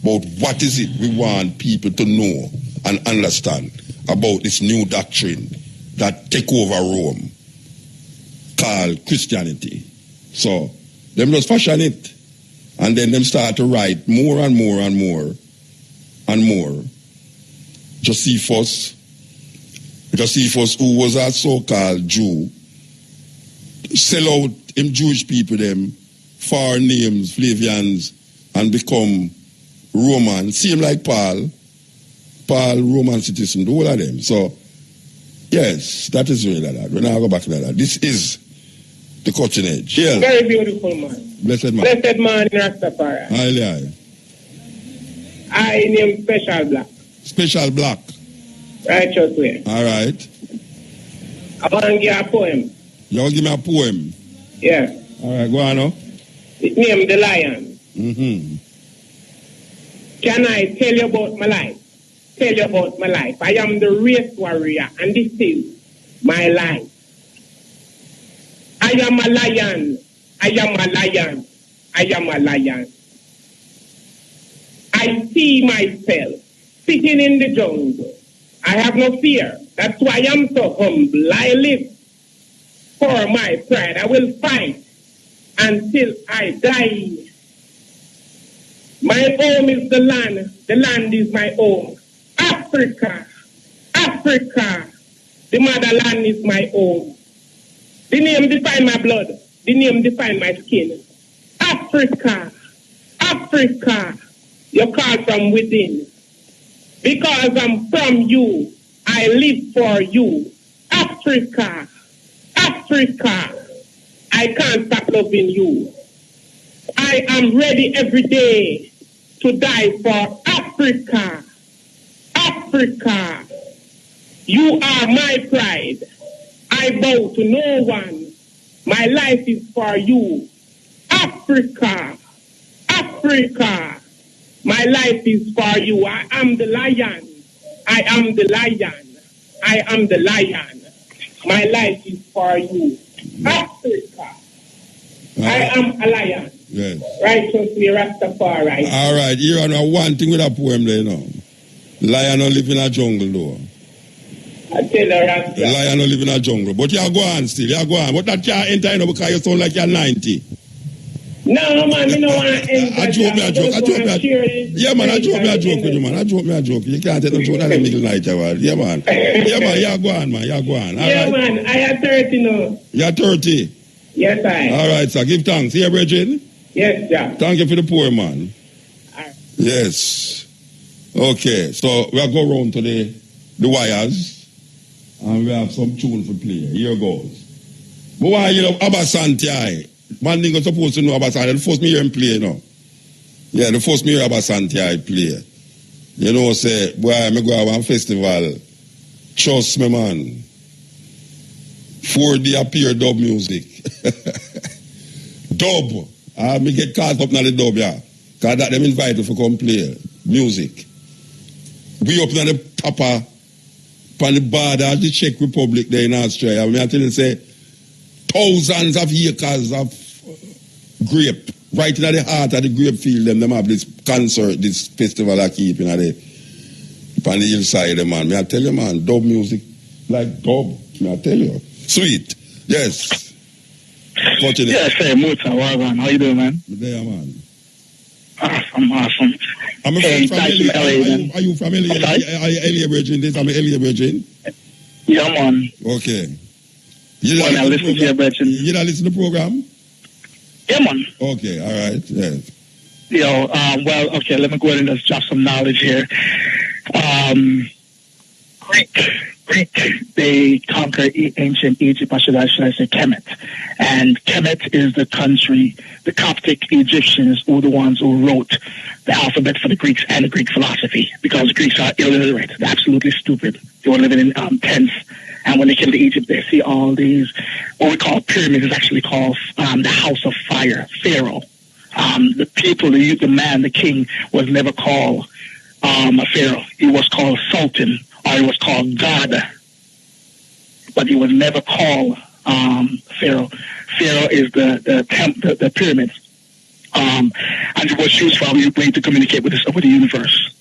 about what is it we want people to know and understand about this new doctrine that take over Rome called Christianity. So them just fashion it. And then them start to write more and more and more and more. Josephus, who was a so-called Jew, sell out him Jewish people them foreign names, Flavians, and become Roman. Same like Paul, Roman citizen, the whole of them. So, yes, that is really that. We're not go back to that. This is the cutting edge. Yeah. Very beautiful man. Blessed man. Blessed man in Rastafari. Aye. I name Special Black. Special Black. Righteous way. All right. I want to give a poem. You want to give me a poem? Yeah. All right, go on now. It name The Lion. Mm-hmm. Can I tell you about my life? Tell you about my life. I am the race warrior, and this is my life. I am a lion. I am a lion. I am a lion. I see myself sitting in the jungle. I have no fear. That's why I'm so humble. I live for my pride. I will fight until I die. My home is the land. The land is my home. Africa. Africa. The motherland is my home. The name define my blood. The name define my skin. Africa. Africa. You call from within. Because I'm from you, I live for you. Africa. Africa. I can't stop loving you. I am ready every day to die for Africa. Africa. You are my pride. I bow to no one. My life is for you. Africa. Africa. My life is for you. I am the lion. I am the lion. I am the lion. My life is for you. Africa. I am a lion. Yes. Righteously Rastafari. All right. Here I know one thing with a poem there, you know. Lion don't live in a jungle, though. I tell you, Rasta. Lion don't live in a jungle. But you go on still. You go on. But that can't enter, you know, because you sound like you're 90. No, man, you don't want to enter. I joke me a joke. Yeah, man, I joke me a joke with you, man. I joke me a joke. You can't take no joke in the middle night, yeah, man. Yeah, man. Yeah, man, you go on, man. You go on. All yeah, right. man, I am 30 now. You're 30? Yes, I. All right, sir. Give thanks. Here, Bridget. Yes, sir. Thank you for the poor man. Yes. Okay, so we'll go round to the wires and we have some tune for play. Here goes. But why you know Abasanti? Man nigga supposed to know Abasanti. The first me hear him play, you know. Yeah, the first me hear Abasanti play. You know, say, boy, me go have a festival. Trust me, man. 4D appear dub music. Dub. Me get caught up now the dub, yeah. Because that them invited to come play music. We up on the top of the border of the Czech Republic there in Australia. I tell you, say, thousands of acres of grape. Right in the heart of the grape field, them have this concert, this festival I keep on the hillside, man. I tell you, man, dub music, like dub. I tell you. Sweet. Yes. Fortunate. Yes, hey, Mutabaruka. How you doing, man? There, man. Awesome. I'm hey, from LA. Are you from LA? Are you LA Virgin? I'm an LA Virgin. Yeah, man. Okay. You don't listen to your Virgin. You don't listen to the program? Yeah, man. Okay, all right. Yes. Yo, well, okay, let me go ahead and just drop some knowledge here. Greek, they conquered ancient Egypt, or should I say Kemet. And Kemet is the country, the Coptic Egyptians were the ones who wrote the alphabet for the Greeks and the Greek philosophy, because the Greeks are illiterate. They're absolutely stupid. They were living in tents. And when they came to Egypt, they see all these, what we call pyramids, is actually called the House of Fire, Pharaoh. The people, the man, the king, was never called a Pharaoh. He was called Sultan, or he was called God. But he was never called Pharaoh. Pharaoh is the pyramids. And it was used for a way to communicate with the universe.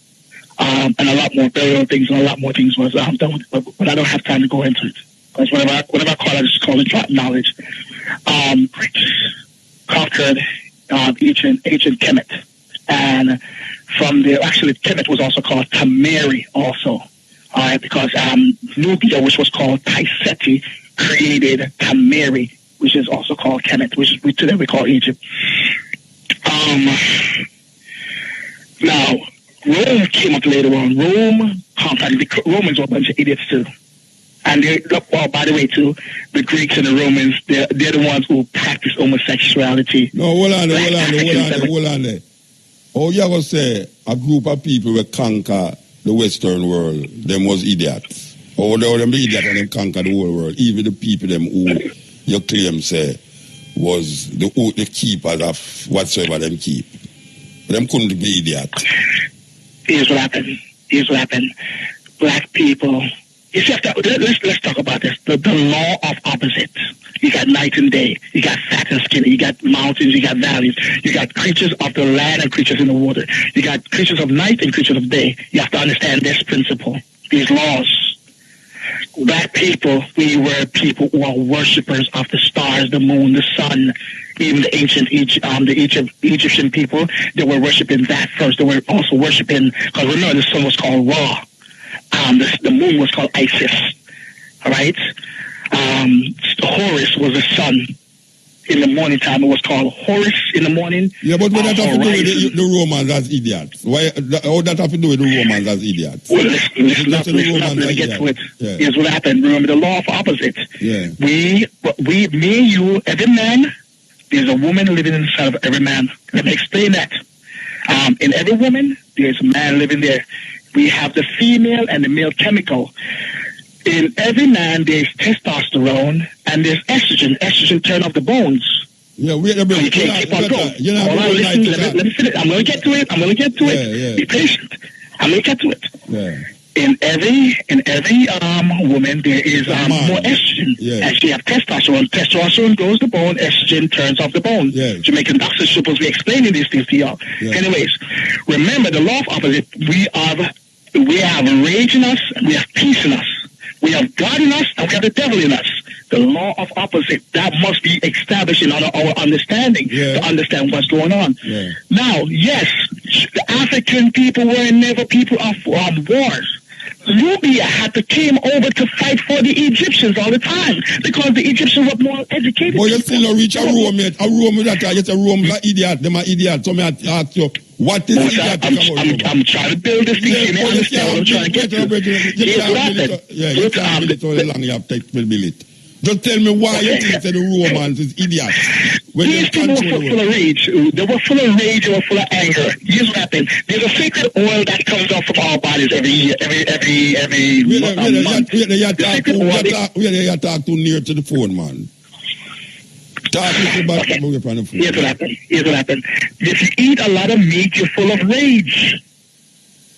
And a lot more burial things and a lot more things was done with it, but I don't have time to go into it. Because whenever I call, I just call it drop knowledge. Greeks conquered ancient Kemet. And from there, actually, Kemet was also called Tameri also. Because Nubia, which was called Taiseti, created Tameri, which is also called Kemet, which today we call Egypt. Now, Rome came up later on. Rome conquered. The Romans were a bunch of idiots too. And by the way, too, the Greeks and the Romans, they're the ones who practice homosexuality. No, hold on there. Oh, you ever say a group of people will conquer the Western world, them was idiots. Or them the idiots and them conquer the whole world. Even the people them who you claim say was the keepers of whatsoever them keep. Them couldn't be idiots. Here's what happened. Black people. You see, let's talk about this. The law of opposites. You got night and day. You got fat and skinny. You got mountains. You got valleys. You got creatures of the land and creatures in the water. You got creatures of night and creatures of day. You have to understand this principle, these laws. Black people, we were people who are worshippers of the stars, the moon, the sun. Even the ancient Egyptian people, they were worshiping that first. They were also worshiping, because remember, the sun was called Ra. The moon was called Isis. All right? Horus was the sun. In the morning time, it was called Horus in the morning. Yeah, but what that have to do with the Romans as idiots? How that have to do with the Romans as idiots? Well, listen up, let me get to it. Yeah. Here's what happened. Remember the law of opposites. Yeah. Me, you, every man, there's a woman living inside of every man. Let me explain that. In every woman, there's a man living there. We have the female and the male chemical. In every man, there's testosterone and there's estrogen. Estrogen turn off the bones. Yeah, wait a minute. You can't keep on going. Hold on, listen. Let me finish. I'm going to get to it. Yeah. Be patient. I'm going to get to it. Yeah. In every woman, there is more estrogen. Yeah. And she have testosterone. Testosterone grows the bone. Estrogen turns off the bone. Yeah. Jamaican doctors are supposed to be explaining these things to y'all. Yeah. Anyways, remember the law of opposite. We have rage in us and we have peace in us. We have God in us and we have the devil in us. The law of opposite, that must be established in our understanding to understand what's going on. Yeah. Now, yes, the African people were never people of wars. Nubia had to came over to fight for the Egyptians all the time because the Egyptians were more educated. But you still not reach a Rome yet. A Rome that I get a Rome like idiot. Them are idiots. So me ask you, what is idiot? I'm trying to build this thing. You understand what I'm trying to get to. You can't build it all long you have to build it. Just tell me why you think that the Romans is idiots. These people were full of rage. They were full of rage. They were full of anger. Here's what happened. There's a sacred oil that comes off of our bodies every year, every month. You talk too near to the phone, man. Talk about away from the phone. Here's what happened. If you eat a lot of meat, you're full of rage.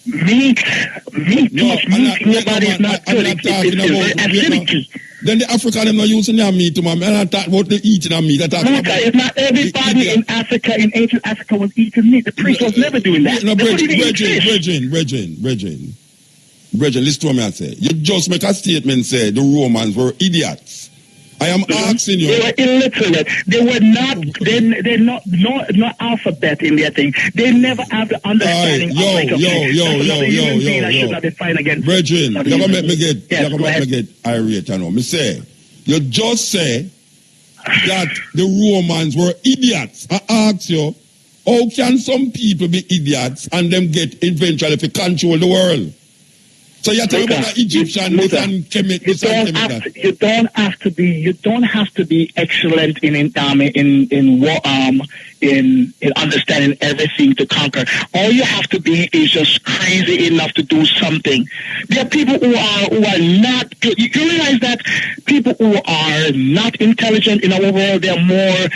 Meat. Too much meat in your body is not good. It's very acidic. Then the African them not using their meat, man. I'm not talking about the eating of meat. It's not everybody in Africa, in ancient Africa, was eating meat. The priest was never doing that. No, Brethren, listen to me I say. You just make a statement say the Romans were idiots. I am asking you. They were illiterate. They were not. They're not alphabet in their thing. They never have the understanding. I should not be fine again. Brethren, you're gonna make me get irate. I know. Me say you just say that the Romans were idiots. I ask you, how can some people be idiots and them get eventually to control the world? So you're talking about Egyptian You don't have to be excellent in understanding everything to conquer. All you have to be is just crazy enough to do something. There are people who are not. You realize that people who are not intelligent in our world, they're more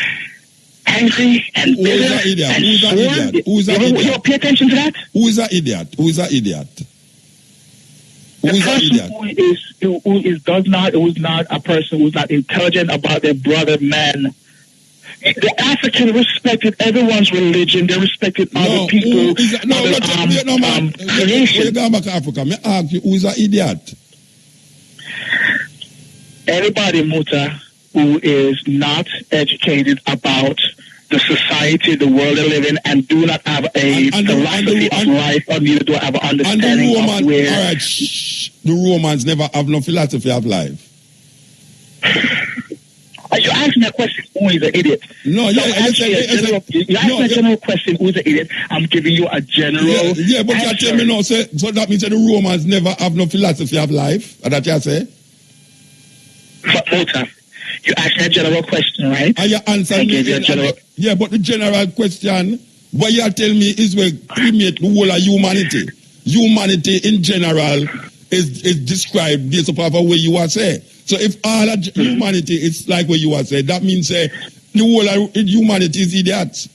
angry and bitter and sworn. Who's an idiot? You pay attention to that. Who's an idiot? The person who is not a person who's not intelligent about their brother man. The African respected everyone's religion. They respected other people. Creation. When you go back to Africa, me ask you, who is an idiot? Anybody, Muta, who is not educated about the society, the world they live in, and do not have a philosophy of life, or neither do have an understanding of where... All right, the Romans never have no philosophy of life. You asked me a question, who is an idiot? No, you asked me a general question, who is an idiot? I'm giving you a general but you tell me no, so that means that the Romans never have no philosophy of life? That you say? But, you asked me a general question, right? And you answered me. Yeah, but the general question, what you tell me is we cremate the whole of humanity. Humanity in general is described based upon the way you are saying. So if all of humanity is like what you are saying, that means the whole of humanity is idiots.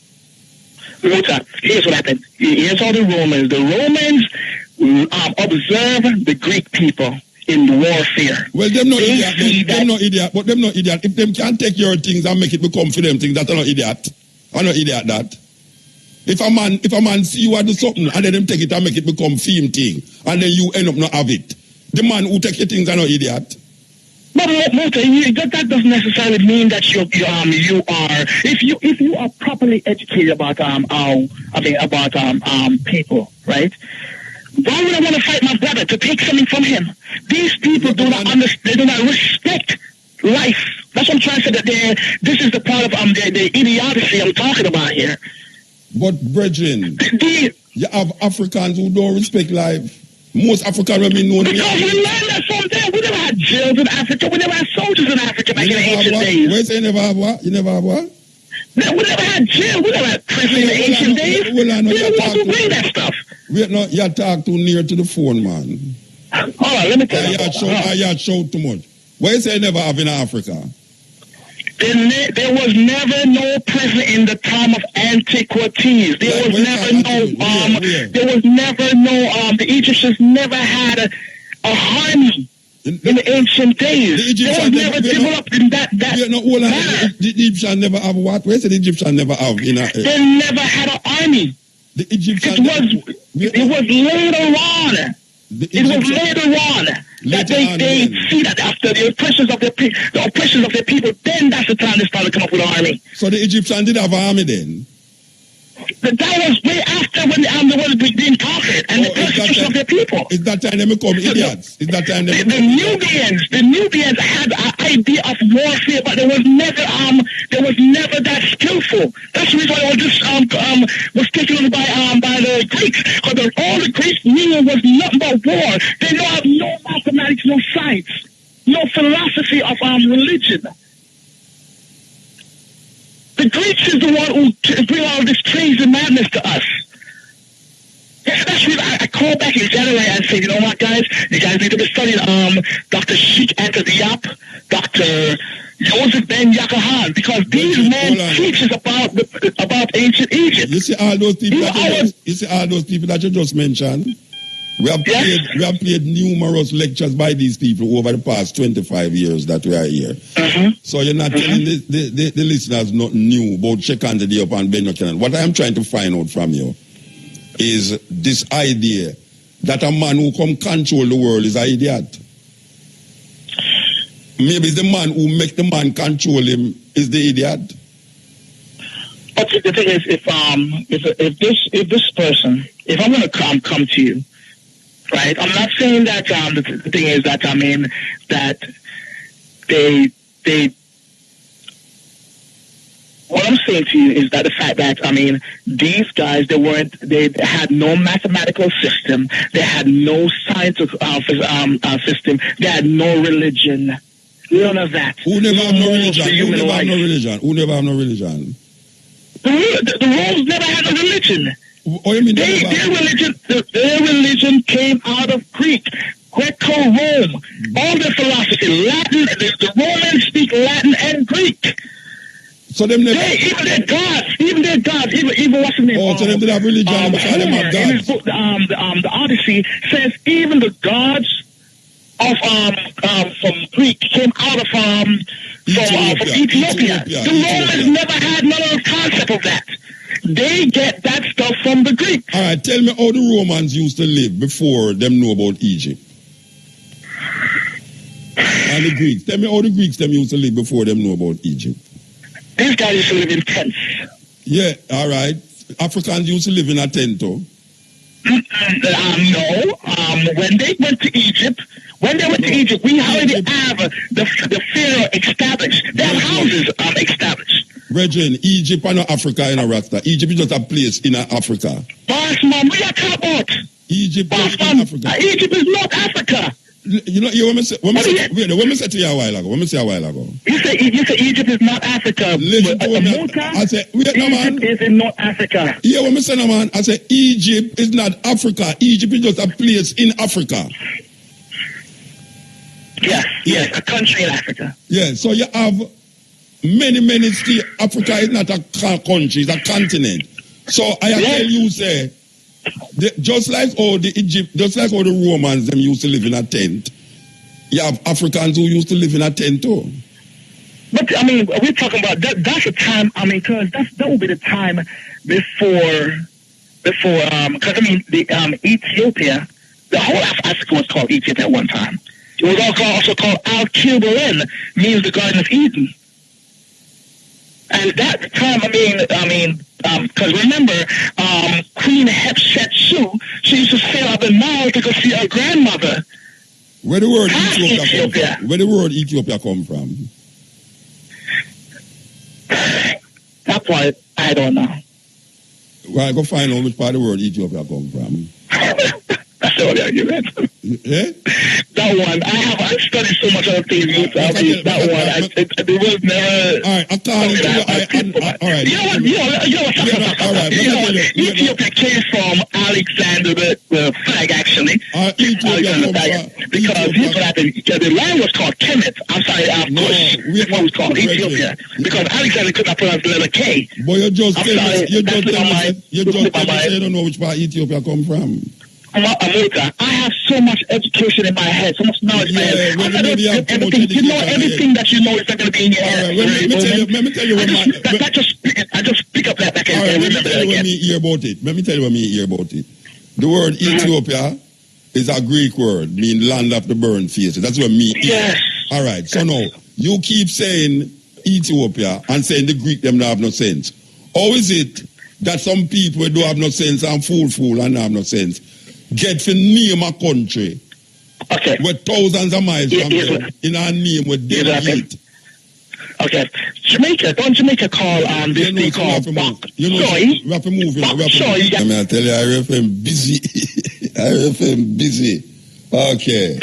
Here's what happened. Here's all the Romans. The Romans observe the Greek people in warfare. Well, them not idiot. Them not idiot. But them not idiot. If them can't take your things and make it become for them things, that's not idiot. I'm not idiot that. If a man see you do something and then them take it and make it become theme thing, and then you end up not have it, the man who take your things are not idiot. But that doesn't necessarily mean that you are if you are properly educated about people, right? Why would I want to fight my brother to take something from him? These people do not understand. They do not respect life. That's what I'm trying to say. That this is the part of the idiocy I'm talking about here. But brethren, you have Africans who don't respect life. Most African women know because we learned that from them. We never had jails in Africa. We never had soldiers in Africa back in the ancient days. Wait, say you never have what? You never have what? No, we never had jail. We never had prison in the ancient days. We don't want to bring that stuff. You talk too near to the phone, man. Hold on, let me tell you. You shout too much. Why you say you never have in Africa? There was never no prison in the time of antiquities. There was never no. The Egyptians never had a army in the ancient days. They was never developed in that manner. The Egyptians never have what? Where say the Egyptians never have? They never had an army. The Egyptians. It was later on. It was later on that they see that after the oppressions of their people, then that's the time they started to come up with an army. So the Egyptians did have an army then? That was way after when the world was being conquered and the persecution of their people. Is that time they become idiots? Is that time they the Nubians had an idea of warfare, but there was never that skillful. That's the reason why all this was taken over by the Greeks. Because all the Greeks knew was nothing but war. They don't have no mathematics, no science, no philosophy of religion. The Greeks is the one who bring all this crazy madness to us. That's why I call back in January and say, you know what, guys? You guys need to be studying Dr. Sheikh Anta Diop, Dr. Joseph Ben Yakahan, because these men teaches about ancient Egypt. You see all those people that you just mentioned? We have played numerous lectures by these people over the past 25 years that we are here. So you're not telling the listeners nothing new about Sheikh Anta Diop and Ben Yakahan. What I am trying to find out from you is this idea that a man who come control the world is an idiot. Maybe the man who make the man control him is the idiot. But the thing is, if this person, if I'm going to come to you, right? I'm not saying that the thing is that that they. What I'm saying to you is that the fact that these guys they had no mathematical system, they had no scientific system, they had no religion, none of that. Who never have no religion? Who never have no religion? The Romans never had a religion. Oh, you mean their religion came out of Greek, Greco-Rome. All their philosophy, Latin. The Romans speak Latin and Greek. So them never. Even their gods, even what's the name? Oh, so them did have religion. In his book, the Odyssey says even the gods of from Greek came out of from Ethiopia. The Romans never had none of the concept of that. They get that stuff from the Greeks. All right, tell me how the Romans used to live before them know about Egypt. And the Greeks. Tell me how the Greeks them used to live before them know about Egypt. These guys used to live in tents. Yeah, all right. Africans used to live in a tent, though. No. When they went to Egypt, we already have the Pharaoh established. They have houses established. Brethren, Egypt and not Africa in a Rasta. Egypt is just a place in Africa. Boss man, we are talking about Egypt is in Africa. Egypt is not Africa. You know, when me say to you a while ago. You say Egypt is not Africa. I say, wait, no, man. Egypt is in North Africa. Yeah, when me say, no, man, I say Egypt is not Africa. Egypt is just a place in Africa. Yes, a country in Africa. Yeah, so you have many states. Africa is not a country, it's a continent. So I tell you, say, just like all the Romans, them used to live in a tent. You have Africans who used to live in a tent too. But I mean, we're talking about that. That's a time. I mean, because that will be the time before. Because I mean, the Ethiopia, the whole of Africa was called Ethiopia at one time. It was also called Al-Kibalen, means the Garden of Eden. And at that time, I mean, because remember, Queen Hatshepsut, she used to sail up the Nile to go see her grandmother. Where the word Ethiopia come from? Where the word Ethiopia come from? That part, I don't know. Well, go find out which part of the word Ethiopia come from. That's all the argument. Yeah? That one, I've studied so much other things. It was never. All right, all right. Ethiopia came from Alexander the flag, actually. Because here's what happened. The land was called Kemet. I'm sorry, Kush. That's what it was called, Ethiopia. Because Alexander could not pronounce the letter K. But you just tell me you don't know which part Ethiopia come from. America, I have so much education in my head, so much knowledge in my head. Everything that you know is not going to be in your head. Let me tell you I just pick up that back and remember that again. Let me tell you what me hear about it. The word Ethiopia is a Greek word, meaning land of the burnt faces. That's what me hear. Yes. All right, so now, you keep saying Ethiopia and saying the Greek them don't have no sense. How is it that some people don't have no sense and fool and have no sense get to name a country with thousands of miles from them in a name with them eat? Okay. Don't Jamaica call this thing called bok choy? We have to move. I tell you, RFM busy. RFM busy. Okay.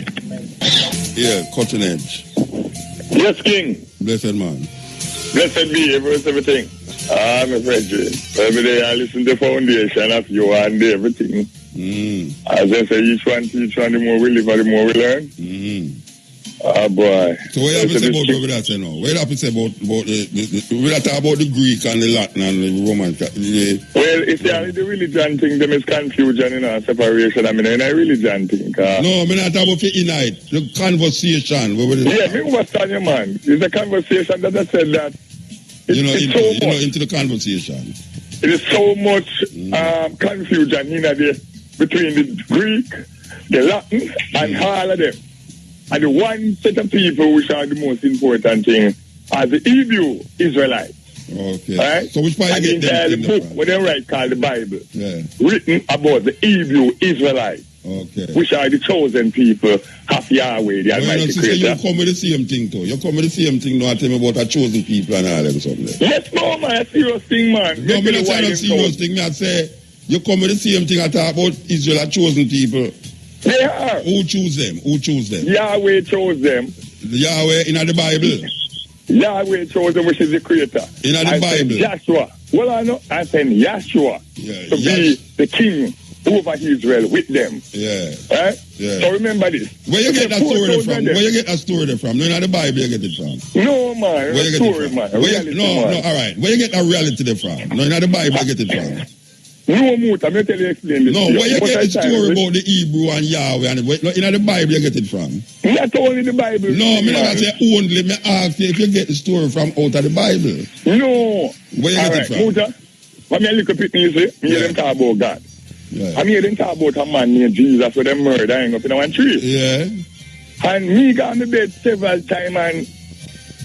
Yeah, cutting edge. Yes, King. Blessed man. Blessed be everything. My friend. Every day I listen to the foundation of you and everything. As I say, each one, the more we live, the more we learn. Boy. So what you have to say about what we say now? What you have to say about we talk about the Greek and the Latin and the Roman? Well, it's the religion thing, there is confusion, separation. I mean, in a religion thing. No, I'm not talking about unite. The conversation. Yeah, me understand you, man. It's a conversation that I said that. Into the conversation. It is so much confusion in there between the Greek, the Latin, and all of them. And the one set of people which are the most important thing are the Hebrew Israelites. Okay. Right? So which part you get them? The book what they write called the Bible. Yeah. Written about the Hebrew Israelites. Okay. Which are the chosen people of Yahweh, the Almighty Creator. You come with the same thing too. You come with the same thing now and tell me about a chosen people and all them something. Yes, no, man, a serious thing, man. No, I'm not saying a serious thing. I say you come with the same thing and talk about Israel and chosen people. They are. Who choose them? Yahweh chose them. Yahweh in the Bible. Yahweh chose them, which is the Creator. In the Bible. Joshua. Well, I said Yahshua to be the king over Israel with them. Yeah. Right? Yeah. So remember this. Where you get that story from? Where you get that story from? No, in the Bible you get it from. No, man. Where you get story, it from? Man. No, all right. Where you get that reality from? No, in the Bible you get it from. No, Muta, I'm going to tell you explain this. No, where you get the story about the Hebrew and Yahweh and in the Bible you get it from? Not only the Bible. No, I'm not say only. Me ask you if you get the story from out of the Bible. No. Where you get it from? Muta, when I look at it, you see, me hear them talk about God. Yeah. I hear them talk about a man named Jesus with them murder hang up in one tree. Yeah. And me got on the bed several times and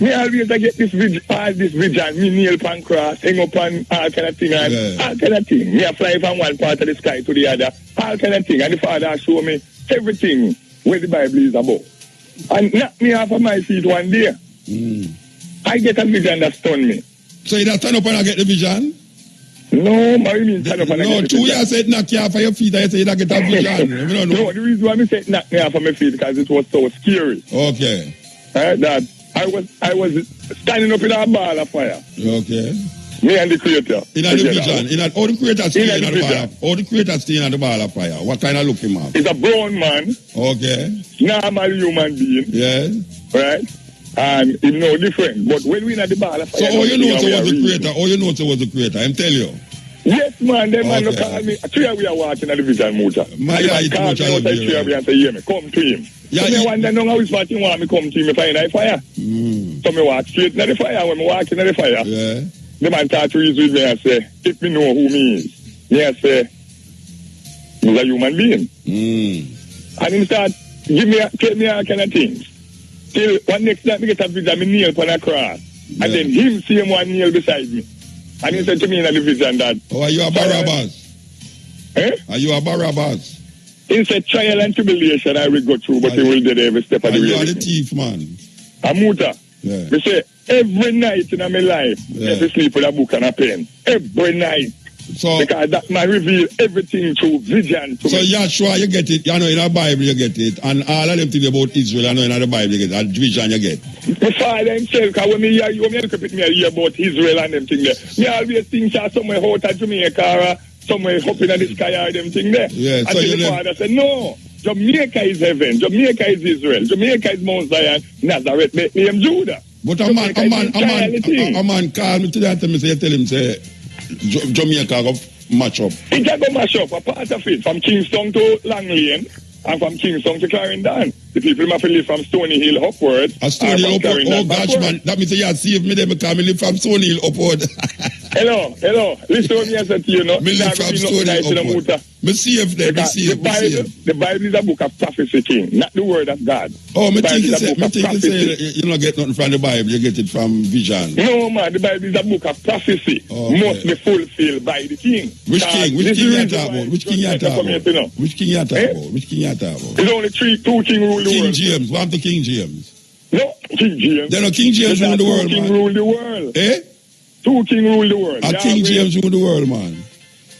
me always get this vision, me nail pan cross, hang up on all kind of thing and all kind of thing. Me a fly from one part of the sky to the other, all kind of thing. And the Father show me everything where the Bible is about. And knock me off of my feet one day. I get a vision that stun me. So you don't stand up and I get the vision? No, my mean stand up and I get the vision. No, 2 years said knock you off of your feet and you say you don't get a vision. No, the reason why I said knock me off of my feet because it was so scary. Okay. That I was standing up in a ball of fire. Okay. Me and the Creator. In the vision. All the Creators stay in the ball. All the Creators stay in the ball of fire. What kind of looking man? It's a brown man. Okay. Normal human being. Yeah. Right? And it's no different. But when we in the ball of fire. So all you know was the Creator. All you know was the Creator. I'm telling you. Yes, man, them man Okay. no call me. 3 we are watching at the vision motor. My And eye man too call much me I out love of you, 3 and say, hear me, come to him. Yeah, So me he- wonder now how his party want me come to him if I in the fire. So me walk straight in the fire. When me walk in the fire, Yeah. the man start to reason with me and say, if me know who me is, me I say, he's a human being. And him start take me all kind of things. Till one next night me get a vision, me nail upon a cross. And then him see him one nail beside me. And he said to me in the vision that, Oh, are you a Barabbas? Are you a Barabbas? he said trial and tribulation I will go through, but he will do every step of the way. You are with the me. thief, man. Amuta. Yeah. Me say every night in my life, I have to sleep with a book and a pen. Every night. So, Because that man reveal everything through vision to so me. yeah, sure, you get it. You know, in the Bible you get it. And all of them things about Israel, I know in the Bible you get it. And vision you get. My father himself, because when me hear you, when me look at me, I hear about Israel and them thing there. Me always think that somewhere out of Jamaica or somewhere up in the sky or them thing there. Yeah, so Until you the live- father said, no, Jamaica is heaven. Jamaica is Israel. Jamaica is Mount Zion. Nazareth, Bethlehem, Judah. But a man call me today and tell me, say, you tell him, say, Jamaica go match up. It can go mash up a part of it from Kingston to Long Lane and from Kingston to Clarendon. The people have to live from Stony Hill upward. A Stony Hill upward? Oh, gosh, backward. man. That means you save me there because I live from Stony Hill upward. Hello. Listen to me, I said to you, no. Me live from Stony Hill upward. Me save there, me save. The Bible is a book of prophecy, king, not the word of God. Oh, me think you Bible is a say, book of prophecy. you don't get nothing from the Bible, you get it from vision. No, man, the Bible is a book of prophecy. Okay. Must be fulfilled by the king. Which king? Which This king is you the talk reason why about? Which king you it's talk from here, you know. about? Which king you talk Eh? about? Which king you talk about? There's only two king rule the King world. James. What happened to King James? No, King James. Then no King James rule the world, King man. rule the world. Eh? Two king rule the world. A King James rule the world, man.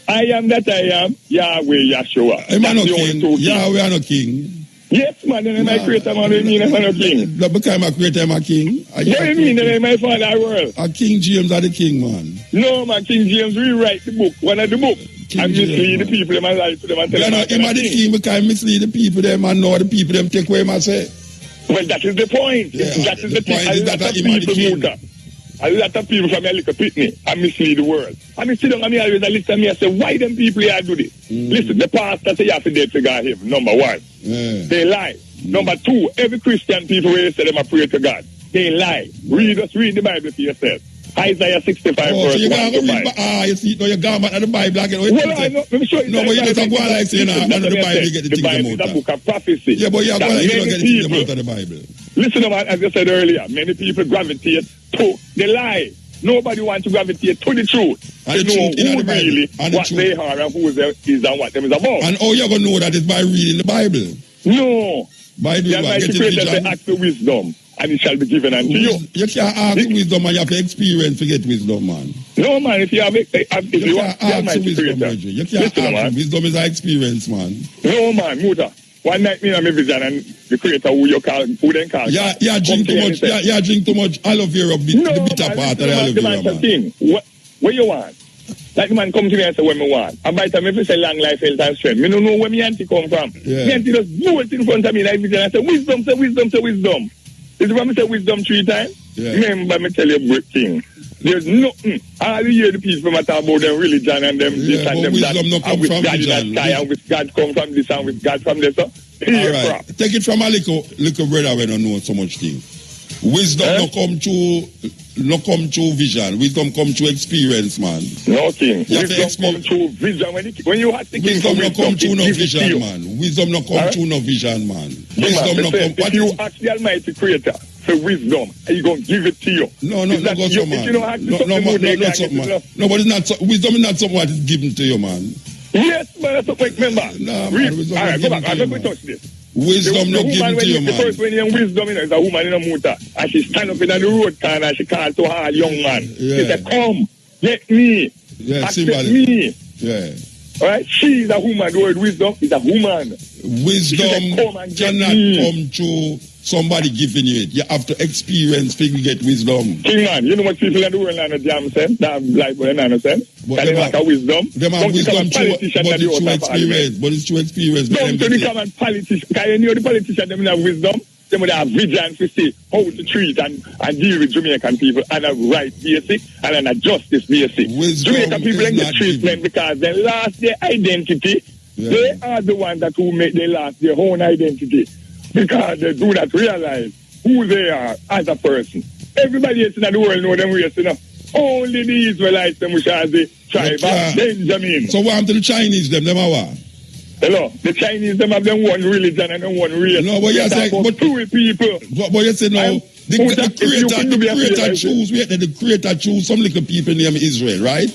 I am that I am, Yahweh Yahshua. Am I no That's the only king? two kings. Yahweh are no king. Yes, man, then am I creator, man, what do you mean I'm no king? No, because I'm a creator, I'm a king. What do you mean that I'm my father world? A King James are the king, man. No, man, King James rewrite the book, one of the book. King And James, mislead the man. people, them and lie to them and tell You them know, I'm him are the king. king because I mislead the people, them, and know the people, them take away my say. Well, that is the point. Yeah, That is the the point thing. is A that lot of him are the people king. move that. A lot of people from a little pitney and mislead the world. And me sit down and me always listen to me and say, why them people here do this? Listen, the pastor say you have to dead figure him, number one. Yeah. They lie. Number two, every Christian people where they say them a pray to God, they lie. Read the Bible for yourself. Isaiah 65 Oh, verse so you 1 gotta to go 5. read, you see, no, you got back to the Bible again. Well, I know, let me show you. No, but you just go like saying, under the Bible, you get the The things Bible is about a book of prophecy. Yeah, but you go That like, you don't many get the things people- about the Bible. Listen, man, as I said earlier, many people gravitate to the lie. Nobody wants to gravitate to the truth. And They the know truth in who the Bible. really, And the what truth. they are and who they is and what them is about. And how you going to know that is by reading the Bible? No. By The doing what? Almighty Getting Creator say, vision? ask for wisdom, and it shall be given unto you. You can't ask wisdom and you have to experience to get wisdom, man. No, man, if you have You the can't ask Almighty wisdom, Creator. Reggie. You can't Listen, ask man. wisdom is an experience, man. No, man, Muta. One night, me and my vision, and the Creator, who then call. Yeah, drink come too to me and much. say, Yeah, drink too much aloe vera, the bitter part of the aloe vera, man. Thing. What you want? Like the man come to me and say what me want. And by the time if you say long life, health and strength, me don't know where me auntie come from. Yeah. Me auntie just do it in front of me like vision and say wisdom, say wisdom, say wisdom. Is it when me say wisdom 3 times? Yeah. Remember me tell you a great thing. There's nothing. All you hear the people from talk about them religion and them this Yeah, and but them that. wisdom no come And with from God in that religion. sky and with God come from this and with God from this. So, All right. Take it from a little brother when don't know so much thing. Wisdom no come through vision. Wisdom come through experience, man. Nothing. You have to Wisdom come through vision. When you have to Wisdom no come through it no gives it to vision, you. man. Wisdom no come Huh? through no vision, man. Yeah, Wisdom man, no listen, come. if you ask the Almighty Creator for wisdom, He's going to give it to you. No, It's no not go you- so, if man. you don't ask No, something man, good, they not can't something, get man. it. No, but it's not. Wisdom is not something what is given to you, man. Yes, man, that's what I remember. Nah, man, Read. wisdom All right, is go given back. to I'm you, not going to man. touch this. Wisdom The not woman given when to you, the first man. when you're in wisdom, is a woman in a motor, and she stand up in the road corner, and she called to her young man. Yeah. She said, come, get me, Yeah, accept symbolic. me. Yeah. All right, she is a woman. The word wisdom is a woman. Wisdom Come and get cannot me. come through somebody giving you it. You have to experience people get wisdom. King man, you know what people in the world are not damn sense? That like what they not sense? But Can they them lack are- a wisdom? Them have Don't become wisdom a through, politician but that you it's through out of parliament. experience. But it's through experience. Don't Them become a politician. Can you know the politician them have wisdom? They would have vigilance to see how to treat and deal with Jamaican people on a right basic and on a justice basic. Jamaican people don't get treatment because they lost their identity. Yeah. They are the ones that who make they lost their own identity because they do not realize who they are as a person. Everybody else in the world know them ways, you know. Only the Israelites, them which are the tribe of Benjamin. So what happened to the Chinese, them are what? Hello, the Chinese, them have them one religion and them one race. No, but you say, but two people. But you say no, the creator choose some little people named Israel, right?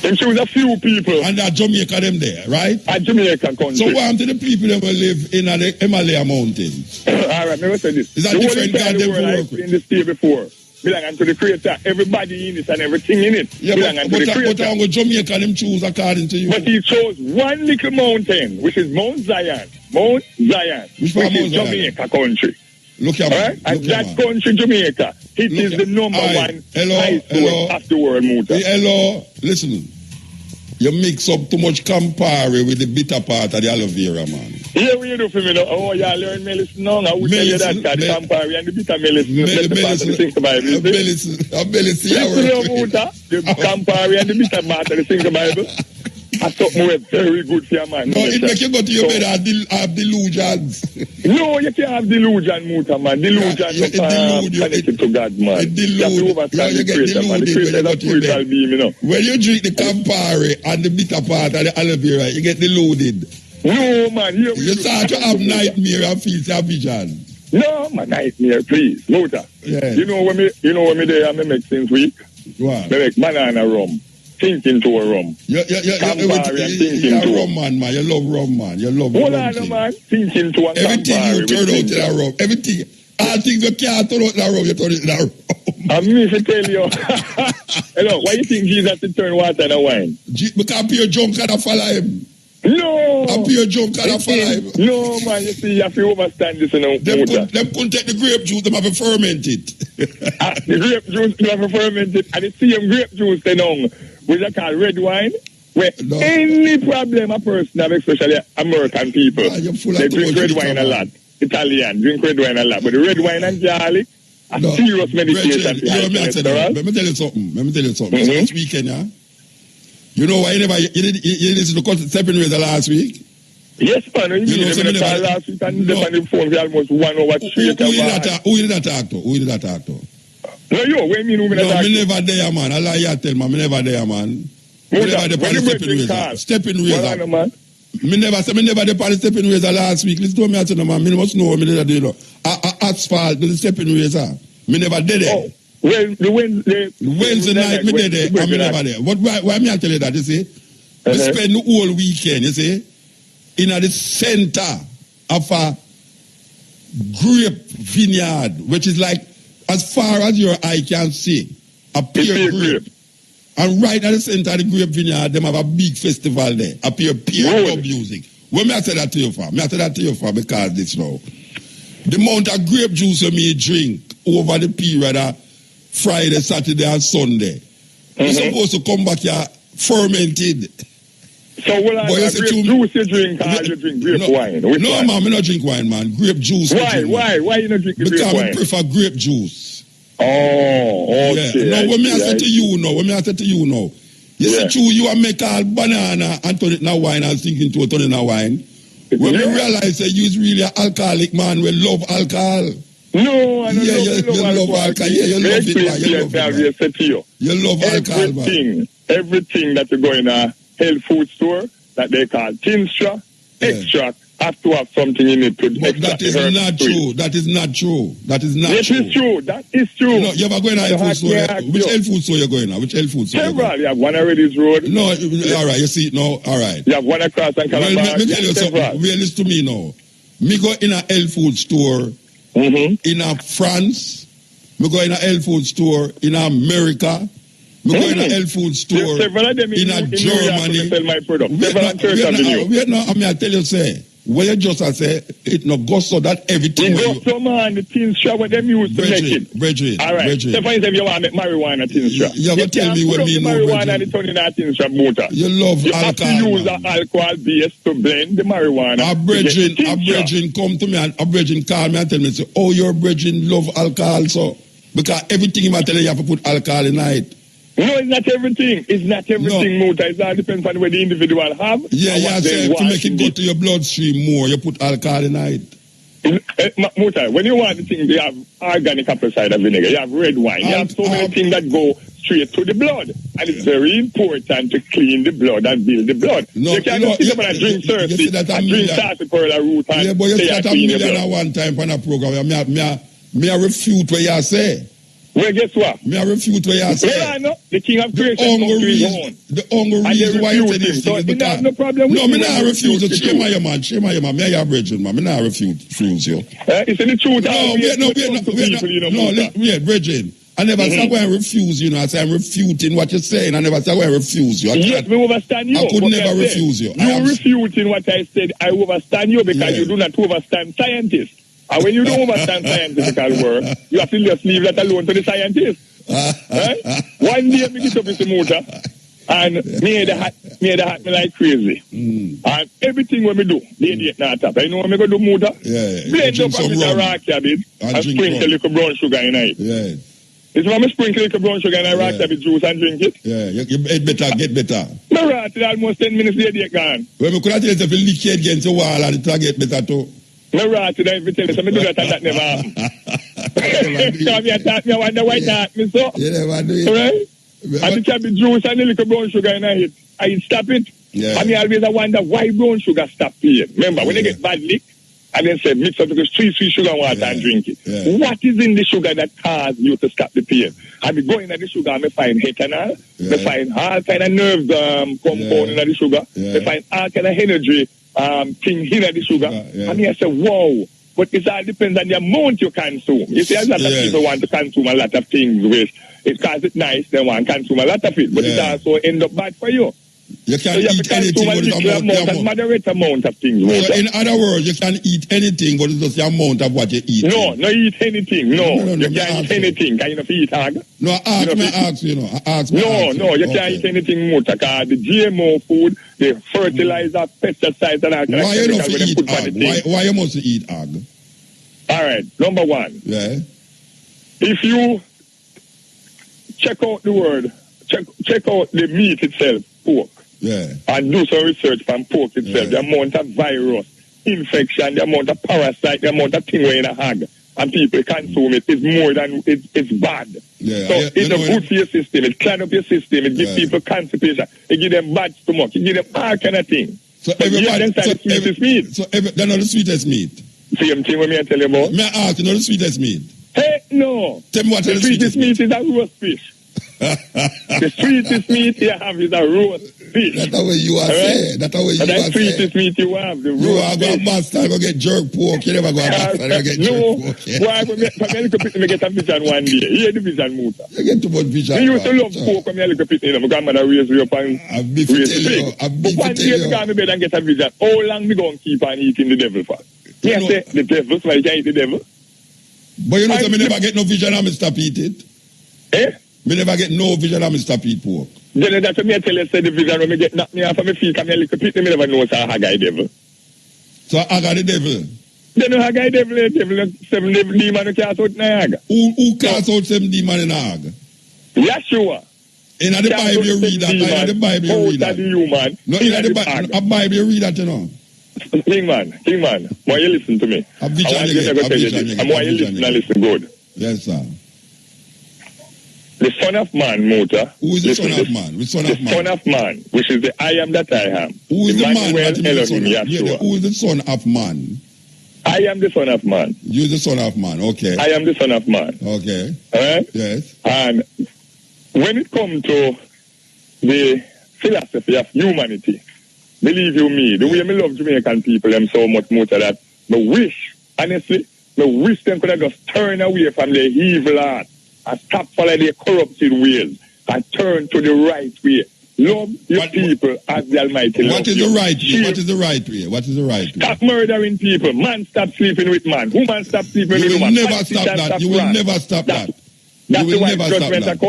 They choose a few people. And that Jamaica them there, right? A Jamaican country. So what happened to the people that will live in the Himalaya mountains? All right, let me say this. Is that the different God them work with? In the state before. Belong to the creator. Everybody in it and everything in it. Yeah, but Jamaica them choose according to you. But he chose one little mountain, which is Mount Zion. Mount Zion. Which is Jamaica country. Look at right? And that country, Jamaica, it is the number one high school of the world, Muta. Hello, listen. You mix up too much Campari with the bitter part of the aloe vera, man. Yeah, what you do for me now? Oh, you learn medicine now? I would tell you that, the Campari and the bitter medicine. Medicine. The Campari and the bitter part of the Think Bible. I thought more very good for your man. No, it make you go to your bed and have delusions. No, you can't have delusion, Muta, man. Delusion is connected to God, man. You have to overstand the creator, man. The creator is a spiritual being, you know. When you drink the Campari and the bitter part of the aloe vera, you get deluded. No, man. You start to have nightmare and feel your vision. No, my nightmare, please. Muta. Yeah. You know when me there and me make since week? What? Me make banana rum. Thinking to a rum. You're a rum man. You love rum, man. You love rum. Hold on, man. Thinking to a everything you turn out in a rum. Everything. All things you can't turn out in a rum, you turn it in a rum. I'm me to tell you. Hello, why you think Jesus to turn water and wine? Because pure junk can follow him. No. A pure junk can follow him. No, man. You see, you have to understand this. You know, them couldn't take the grape juice, them have to ferment it. The grape juice, they have to ferment it. And the same grape juice, they know. Which I call red wine, where any problem a person have, especially American people, they drink red wine a lot. Italian drink red wine a lot, but the red wine and garlic, serious medication. Let me tell you something. This weekend, yeah. You know why you listen to Stepping Razor last week? Yes, man. You know, last week and on the phone for almost 1 hour straight. Who did that talk to? No, yo, what do you mean? No, me never there, man. I lie you tell man, me never there, man. Me never there on the Stepping Razor. Me never there on the Stepping Razor last week. Listen to me, I tell you, man. Me must know what me there do, you know. Asphalt to the Stepping Razor. Me never there. Oh, well, the Wednesday night, me there, and me never there. Why me I tell you that, you see? We spend the whole weekend, you see, in the center of a grape vineyard, which is like, as far as your eye can see, a pear grape. And right at the center of the grape vineyard, them have a big festival there, a pear dub music. When me I say that to you for? Me I say that to you for because this now. The amount of grape juice you may drink over the period of Friday, Saturday, and Sunday, you're supposed to come back here fermented. So what I grape juice you drink or you drink grape wine? No, man, I don't drink wine, man. Grape juice. Why you don't drink grape wine? Because I prefer grape juice. Oh, okay. Yeah. Now, what me I say to you now, you see, true, you make all banana and turn it in wine. I was thinking to turn it in wine. When we realize that you're really an alcoholic man, we love alcohol. No, I don't love alcohol. Yeah, you love it, man. You love alcohol, man. Everything that you go in a health food store that they call tincture, extract, have to have something in it to extract. That is not true. That is not true. That is true. That is true. No, you ever go in a health food store? Which health food store you going to? Which health food store? Several. You have one at Reddy's Road. No, all right. You see, no, all right. You have one across and Calabar. Well, let me tell you something. Well, listen to me now. Me go in a health food store in a France. Me go in a health food store in America. Me go in a health food store in a Germany. Sell my product. Wait, no, I mean, I tell you, say, Where you just say it no go so that everything. It goes so man, the tin strap what them used to make it. Bridget. All right. So for instance, you want to make marijuana tin strap. You can't tell me what mean marijuana and turn in a tin strap motor. You love you alcohol. You have to use an alcohol base to blend the marijuana. A bridging come to me and a bridging call me and tell me, say, oh, your bridging love alcohol, so because everything you tell you have to put alcohol in it. No, it's not everything. It's not everything, Muta. It all depends on what the individual have. Yeah, say to make it go to your bloodstream more, you put alcohol in it. Muta, when you want the thing, you have organic apple cider vinegar, you have red wine, you have so many things that go straight to the blood. And it's very important to clean the blood and build the blood. No, you can't just sit up and drink thirsty and drink sarsaparilla root and yeah, but you start a million at one time on a program. Me I refute what you say. Well, guess what? Me I refute what you say. Well, I know. The king of creation comes to his own. The only reason why you say this thing is because... No problem with no, me not refuse it. Shame on your man. Shame on your man. Me are your brethren, man. Me not refuse you. It's in the truth. Wait, brethren. I never say I refuse, you know. I say I'm refuting what you're saying. I never say I refuse you. Yes, we overstand you. I could never refuse you. You're refuting what I said. I overstand you because you do not overstand scientists. And when you don't understand scientific work, you have to just leave that alone to the scientists. Right? One day, me get up with the motor, and me hat me like crazy. And everything when me do, they not up. I know when me go do motor, blend up a bit of rock cabbage, and sprinkle a little brown sugar in it. Yeah. It's when me sprinkle a little brown sugar in a rock cabbage juice and drink it. Yeah, you get better. No, right, almost 10 minutes later, gone. Well, me could have tell you if you lick it against the wall and it get better too. No, right, today, if you tell me, so me do that and that never happen. Come here, talk me, I wonder why talk me so. You never do it. Right? And it can be juice and a little brown sugar in it. I stop it. Yeah. And me always wonder why brown sugar stop playing. Remember, when they get bad lick, and then say mix up the sweet sugar and water and drink it. Yeah. What is in the sugar that causes you to stop the pain? I be going at the sugar, I find hetanol, I find all kind of nerves compound in the sugar, I find all kind of energy thing here in the sugar. And I say, wow. But it all depends on the amount you consume. You see, a lot of people want to consume a lot of things, which because it's nice, they want to consume a lot of it, but it also end up bad for you. You can eat anything, but it's a moderate amount of things. So in other words, you can eat anything, but it's just the amount of what you eat. No, no eat anything. No, you can't eat anything. Can you not eat hog? No, I ask, No, you can't eat anything more. Because the GMO food, the fertilizer, pesticides, and all kind why of you chemicals not eat hog? Why you must eat hog? All right, number one. Yeah. If you check out the word, check out the meat itself, pork. Yeah. And do some research from pork itself, the amount of virus, infection, the amount of parasite, the amount of thing in a hog, and people consume it is more than it's bad. Yeah. So it's good for your system, it clean up your system, it gives people constipation, it gives them bad stomach, it gives them all kind of things. So everybody, the sweetest meat. So they're not the sweetest meat. Same thing what me I tell you about. May I ask, you know the sweetest meat? Hey, no. Tell me what the sweetest meat is a roast fish. The sweetest meat you have is a roast fish. That's the way you are saying. That's the way you are saying. The sweetest meat you have, the roast fish. You are going to bastard, go get jerk pork. You never go to bastard, go get jerk pork. No, why? For me, I get a vision one day. Here the vision motor. You get too much vision. You used to love pork when I look at it. My grandmother raised me up and raised the pig. But one day I go to bed and get a vision. How long me going to keep on eating the devil for? Yeah, say the devil, so I can eat the devil. But you know, so me never get no vision and me stop eat it. Eh? Me never get no vision and me stop eat pork. Then that's what me tell you, say the vision when me get knocked me off of my feet and me look at it, me never know it's a haggai devil. So haggai the devil? Then a haggai devil, 7 demons who cast out in a hag. Who cast out 7 demons in a hag? Yeshua. In the Bible you read that. In the Bible you read that. Human. No, in the Bible you read that, you know. King man, why you listen to me? I want you listen and listen good. Yes, sir. The Son of Man, Mota. Who is the Son of Man? The Son of Man, which is the I am that I am. Who is the man? Who is the Son of Man? I am the Son of Man. You the Son of Man, okay. I am the Son of Man. Okay. Alright? Yes. And when it comes to the philosophy of humanity, believe you me, the way I love Jamaican people, them so much more to that. I wish, honestly, I wish them could have just turn away from their evil heart and stop following their corrupted ways and turn to the right way love your people as the Almighty loves you. What is the right way? What is the right way? Stop murdering people. Man, stop sleeping with man. Woman, stop sleeping with woman. You will never stop that. You will never stop that. That's the way judgment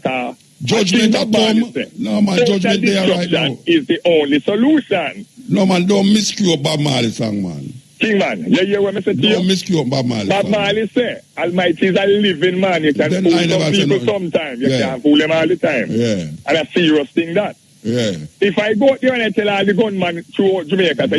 come. Judgment come. No, man, judgment there right now. Is the only solution. No, man, don't miscue Bob Marley song, man. King man, you hear what I say to you? Don't miscue Bob Marley. Bob Marley say, Almighty is a living man. You can fool some people sometimes. You can't fool them all the time. Yeah. And a serious thing that. Yeah. If I go there and I tell all the gunman through Jamaica, say,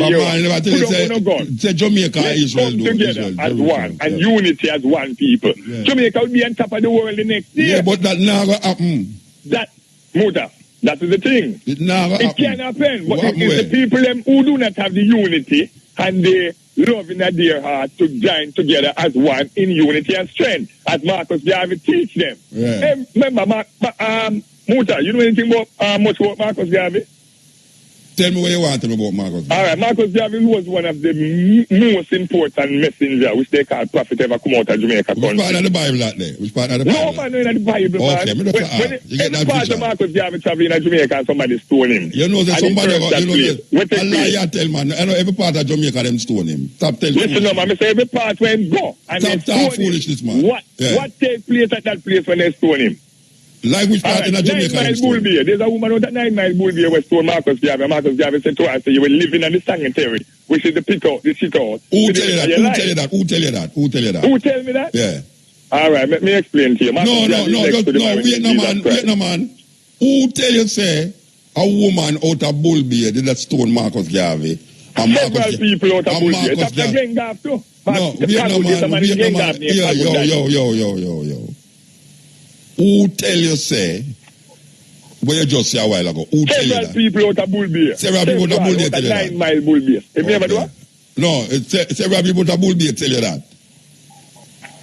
say Jamaica and Israel come together as one, and unity as one people. Yeah. Jamaica will be on top of the world the next year. Yeah, but that never happen. That is the thing. It never happen. It can happen, but it's the people them who do not have the unity and the love in their heart to join together as one in unity and strength, as Marcus Garvey teach them. Yeah. Hey, remember, Muta, you know anything much about Marcus Garvey? Tell me what you want to know about Marcus Garvey. All right, Marcus Garvey was one of the most important messenger, which they call prophet ever come out of Jamaica. Which part of the Bible that there? Which part of the Bible? No, man, no, in the Bible, man. Okay, when part of Marcus Garvey traveling in Jamaica and somebody stone him. You know that somebody, a liar tell man, I know every part of Jamaica them stone him. Stop telling Listen, no, man, I say every part where he go. And stop talking foolishness, man. What takes place at that place when they stone him? Like which part in Jamaica? 9 Mile Bull Beer. There's a woman on that 9 Mile Bull Beer where stone Marcus Garvey. Marcus Garvey said to her, you will live in the sanitary, which is the pit out, the shit out. Who tell you that? Who tell you that? Who tell you that? Who tell you that? Who tell me that? Yeah. All right, let me explain to you. Wait, no, man. Who tell you say a woman out of Bull Beer did that stone Marcus Garvey? Several people out of Bull Beer. That's the gang gaff too. No, Vietnam. Yo. Who tell you say, what you just say a while ago, who tell you that? Several people out of Bull Beer. Several people out of Bull Beer tell you that? 9 Mile Bull Beer. Have you ever do that? No, several people out of Bull Beer tell you that.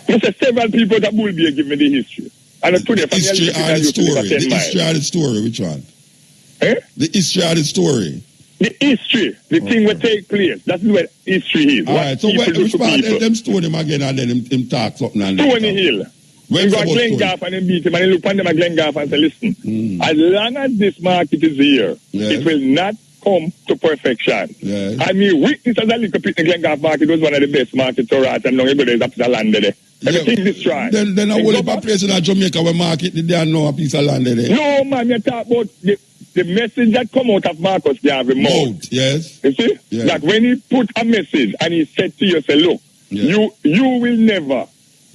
You say several people out of Bull Beer give me the history. And the history or the story? The history or the story, which one? Eh? The history or the story? The history, the thing will take place. That's what history is. All right, so which part them stone him again and then him talk something and Stony Hill. When you got Glengarf and them beat him and he look on them at Glengarf and say, listen, as long as this market is here, it will not come to perfection. Yes. I mean, witness as a little bit in the Glengarf market was one of the best markets to rat and now everybody is up to the land there. Everything destroyed. Then a whole heap of place in Jamaica where market, they don't know a piece of land there. No, man, you talk about the message that come out of Marcus Garvey mouth. Yes. You see? Yes. That when he put a message and he said to you, say, look, you will never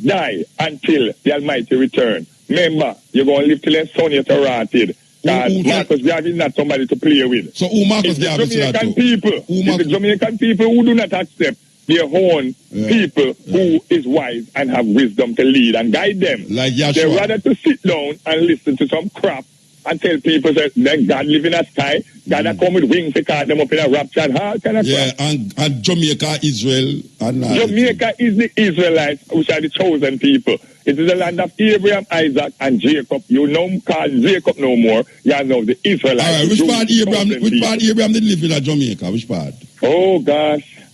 die until the Almighty return. Remember, you're going to live till the sun you're rotted. Marcus Garvey is not somebody to play with. So who Marcus Garvey is that to? The Jamaican people who do not accept their own people who is wise and have wisdom to lead and guide them. Like Yahshua. They're rather to sit down and listen to some crap and tell people that God live in the sky, God has come with wings to call them up in a rapture and all kind of crap. And Jamaica, Israel. Jamaica is the Israelites, which are the chosen people. It is the land of Abraham, Isaac, and Jacob. You don't call Jacob no more. You know the Israelites. All right, which part Abraham did live in Jamaica? Which part? Oh, gosh.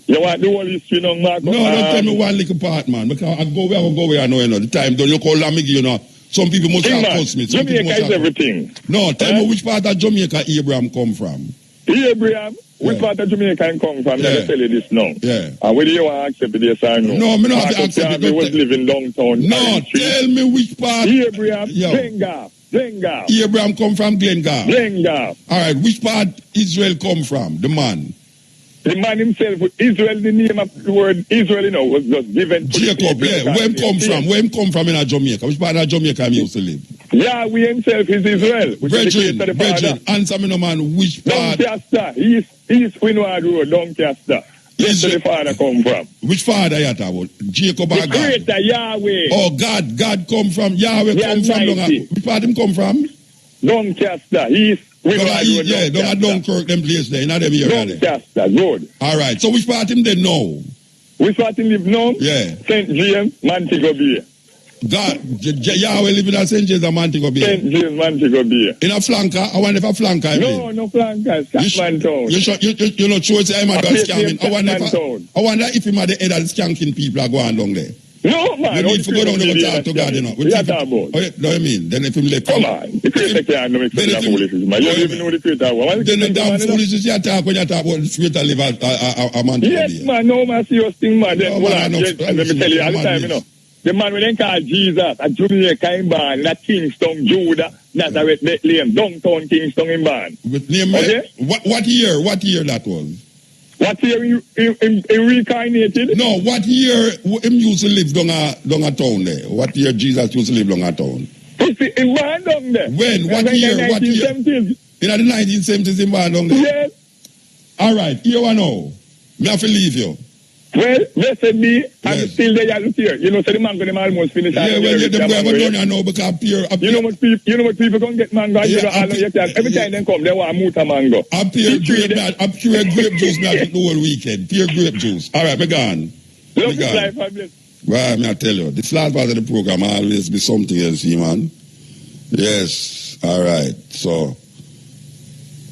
You want the whole history now, Marco? No, don't tell me one little part, man. Because I go where I know, The time don't you call Lamigi, you know. Some people must have cost me. Jamaica is everything. No, tell me which part of Jamaica Abraham come from. Abraham? Which part of Jamaica come from? Let me tell you this now. Yeah. And whether you want to accept it, yes or no? No, me not have to accept it. He was living downtown. No, tell me which part. Abraham, Glengarf. Abraham come from Glengarf. All right, which part Israel come from? The man. The man himself, Israel, the name of the word Israel, was just given to Jacob, Where him come from? Where him come from in Jamaica? Which part of Jamaica he used to live? Yahweh himself is Israel. Brethren, answer me no man, which part? Doncaster, East Windward Road, Doncaster. That's where the father come from. Which father you talk about? Jacob or God? The creator, Yahweh. Oh, God come from, Yahweh come from. Which part him come from? Doncaster, East. Don't Dunkirk them place there, not them here. Doncaster, good. All right, so which part him they know? Which part him live now? Yeah. St. James, Montego Bay. God, Yahweh living at St. James and Montego Bay. St. James, Montego Bay. In a flanker? I wonder if a flanker. No flanker, Scatman Town. You're not sure it's him at scamming. I wonder if him at the head of the skanking people are going along there. No, man. You need to go down there and talk to God, you know. What you talking about? Oh, yeah, no, I mean, then if him left... Come on. The creator can't know except that foolishness, man. You don't even know the creator. Then the damn foolishness you talk when you talk about the creator live a man. Yes, man. No, man. Serious thing, man. Let me tell you all the time, you know. The man when they call Jesus, a Jamaica in born, that Kingston, Judah, Nazareth, Bethlehem, downtown Kingston in born. With name, okay? What year that was? What year he reincarnated? No, what year him used to live down a town there? What year Jesus used to live down a town? In born down there. When? What year? What year? In the 1970s in born down there? Yes. All right, here I know. Me have to leave you. Well, blessed be, I'm still there at the pier. You know, so the mango them almost finished. Yeah, well, them go down here now because pier. You know what people gonna get mango? Every time they come, they want muta mango. A pure grape juice, me I drink the whole weekend. Pure grape juice. All right, me gone. Love this life, I bless. Well, me I tell you, this last part of the program always be something else, man. Yes, all right. So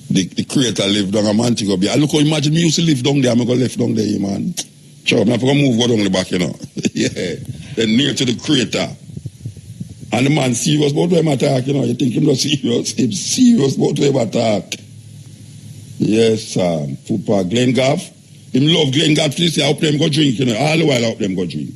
the creator lived down a Montego Bay. I look how imagine me used to live down there. I'm gonna left down there, man. Sure, I'm gonna move go down the back, you know. Yeah. Then near to the creator. And the man serious about where I talk, you know. You think him not serious? Him serious about where I talk. Yes, Papa Glenn Gaff. Him love Glenn Gaff. Please say, I hope them go drink, you know. All the while I hope them go drink.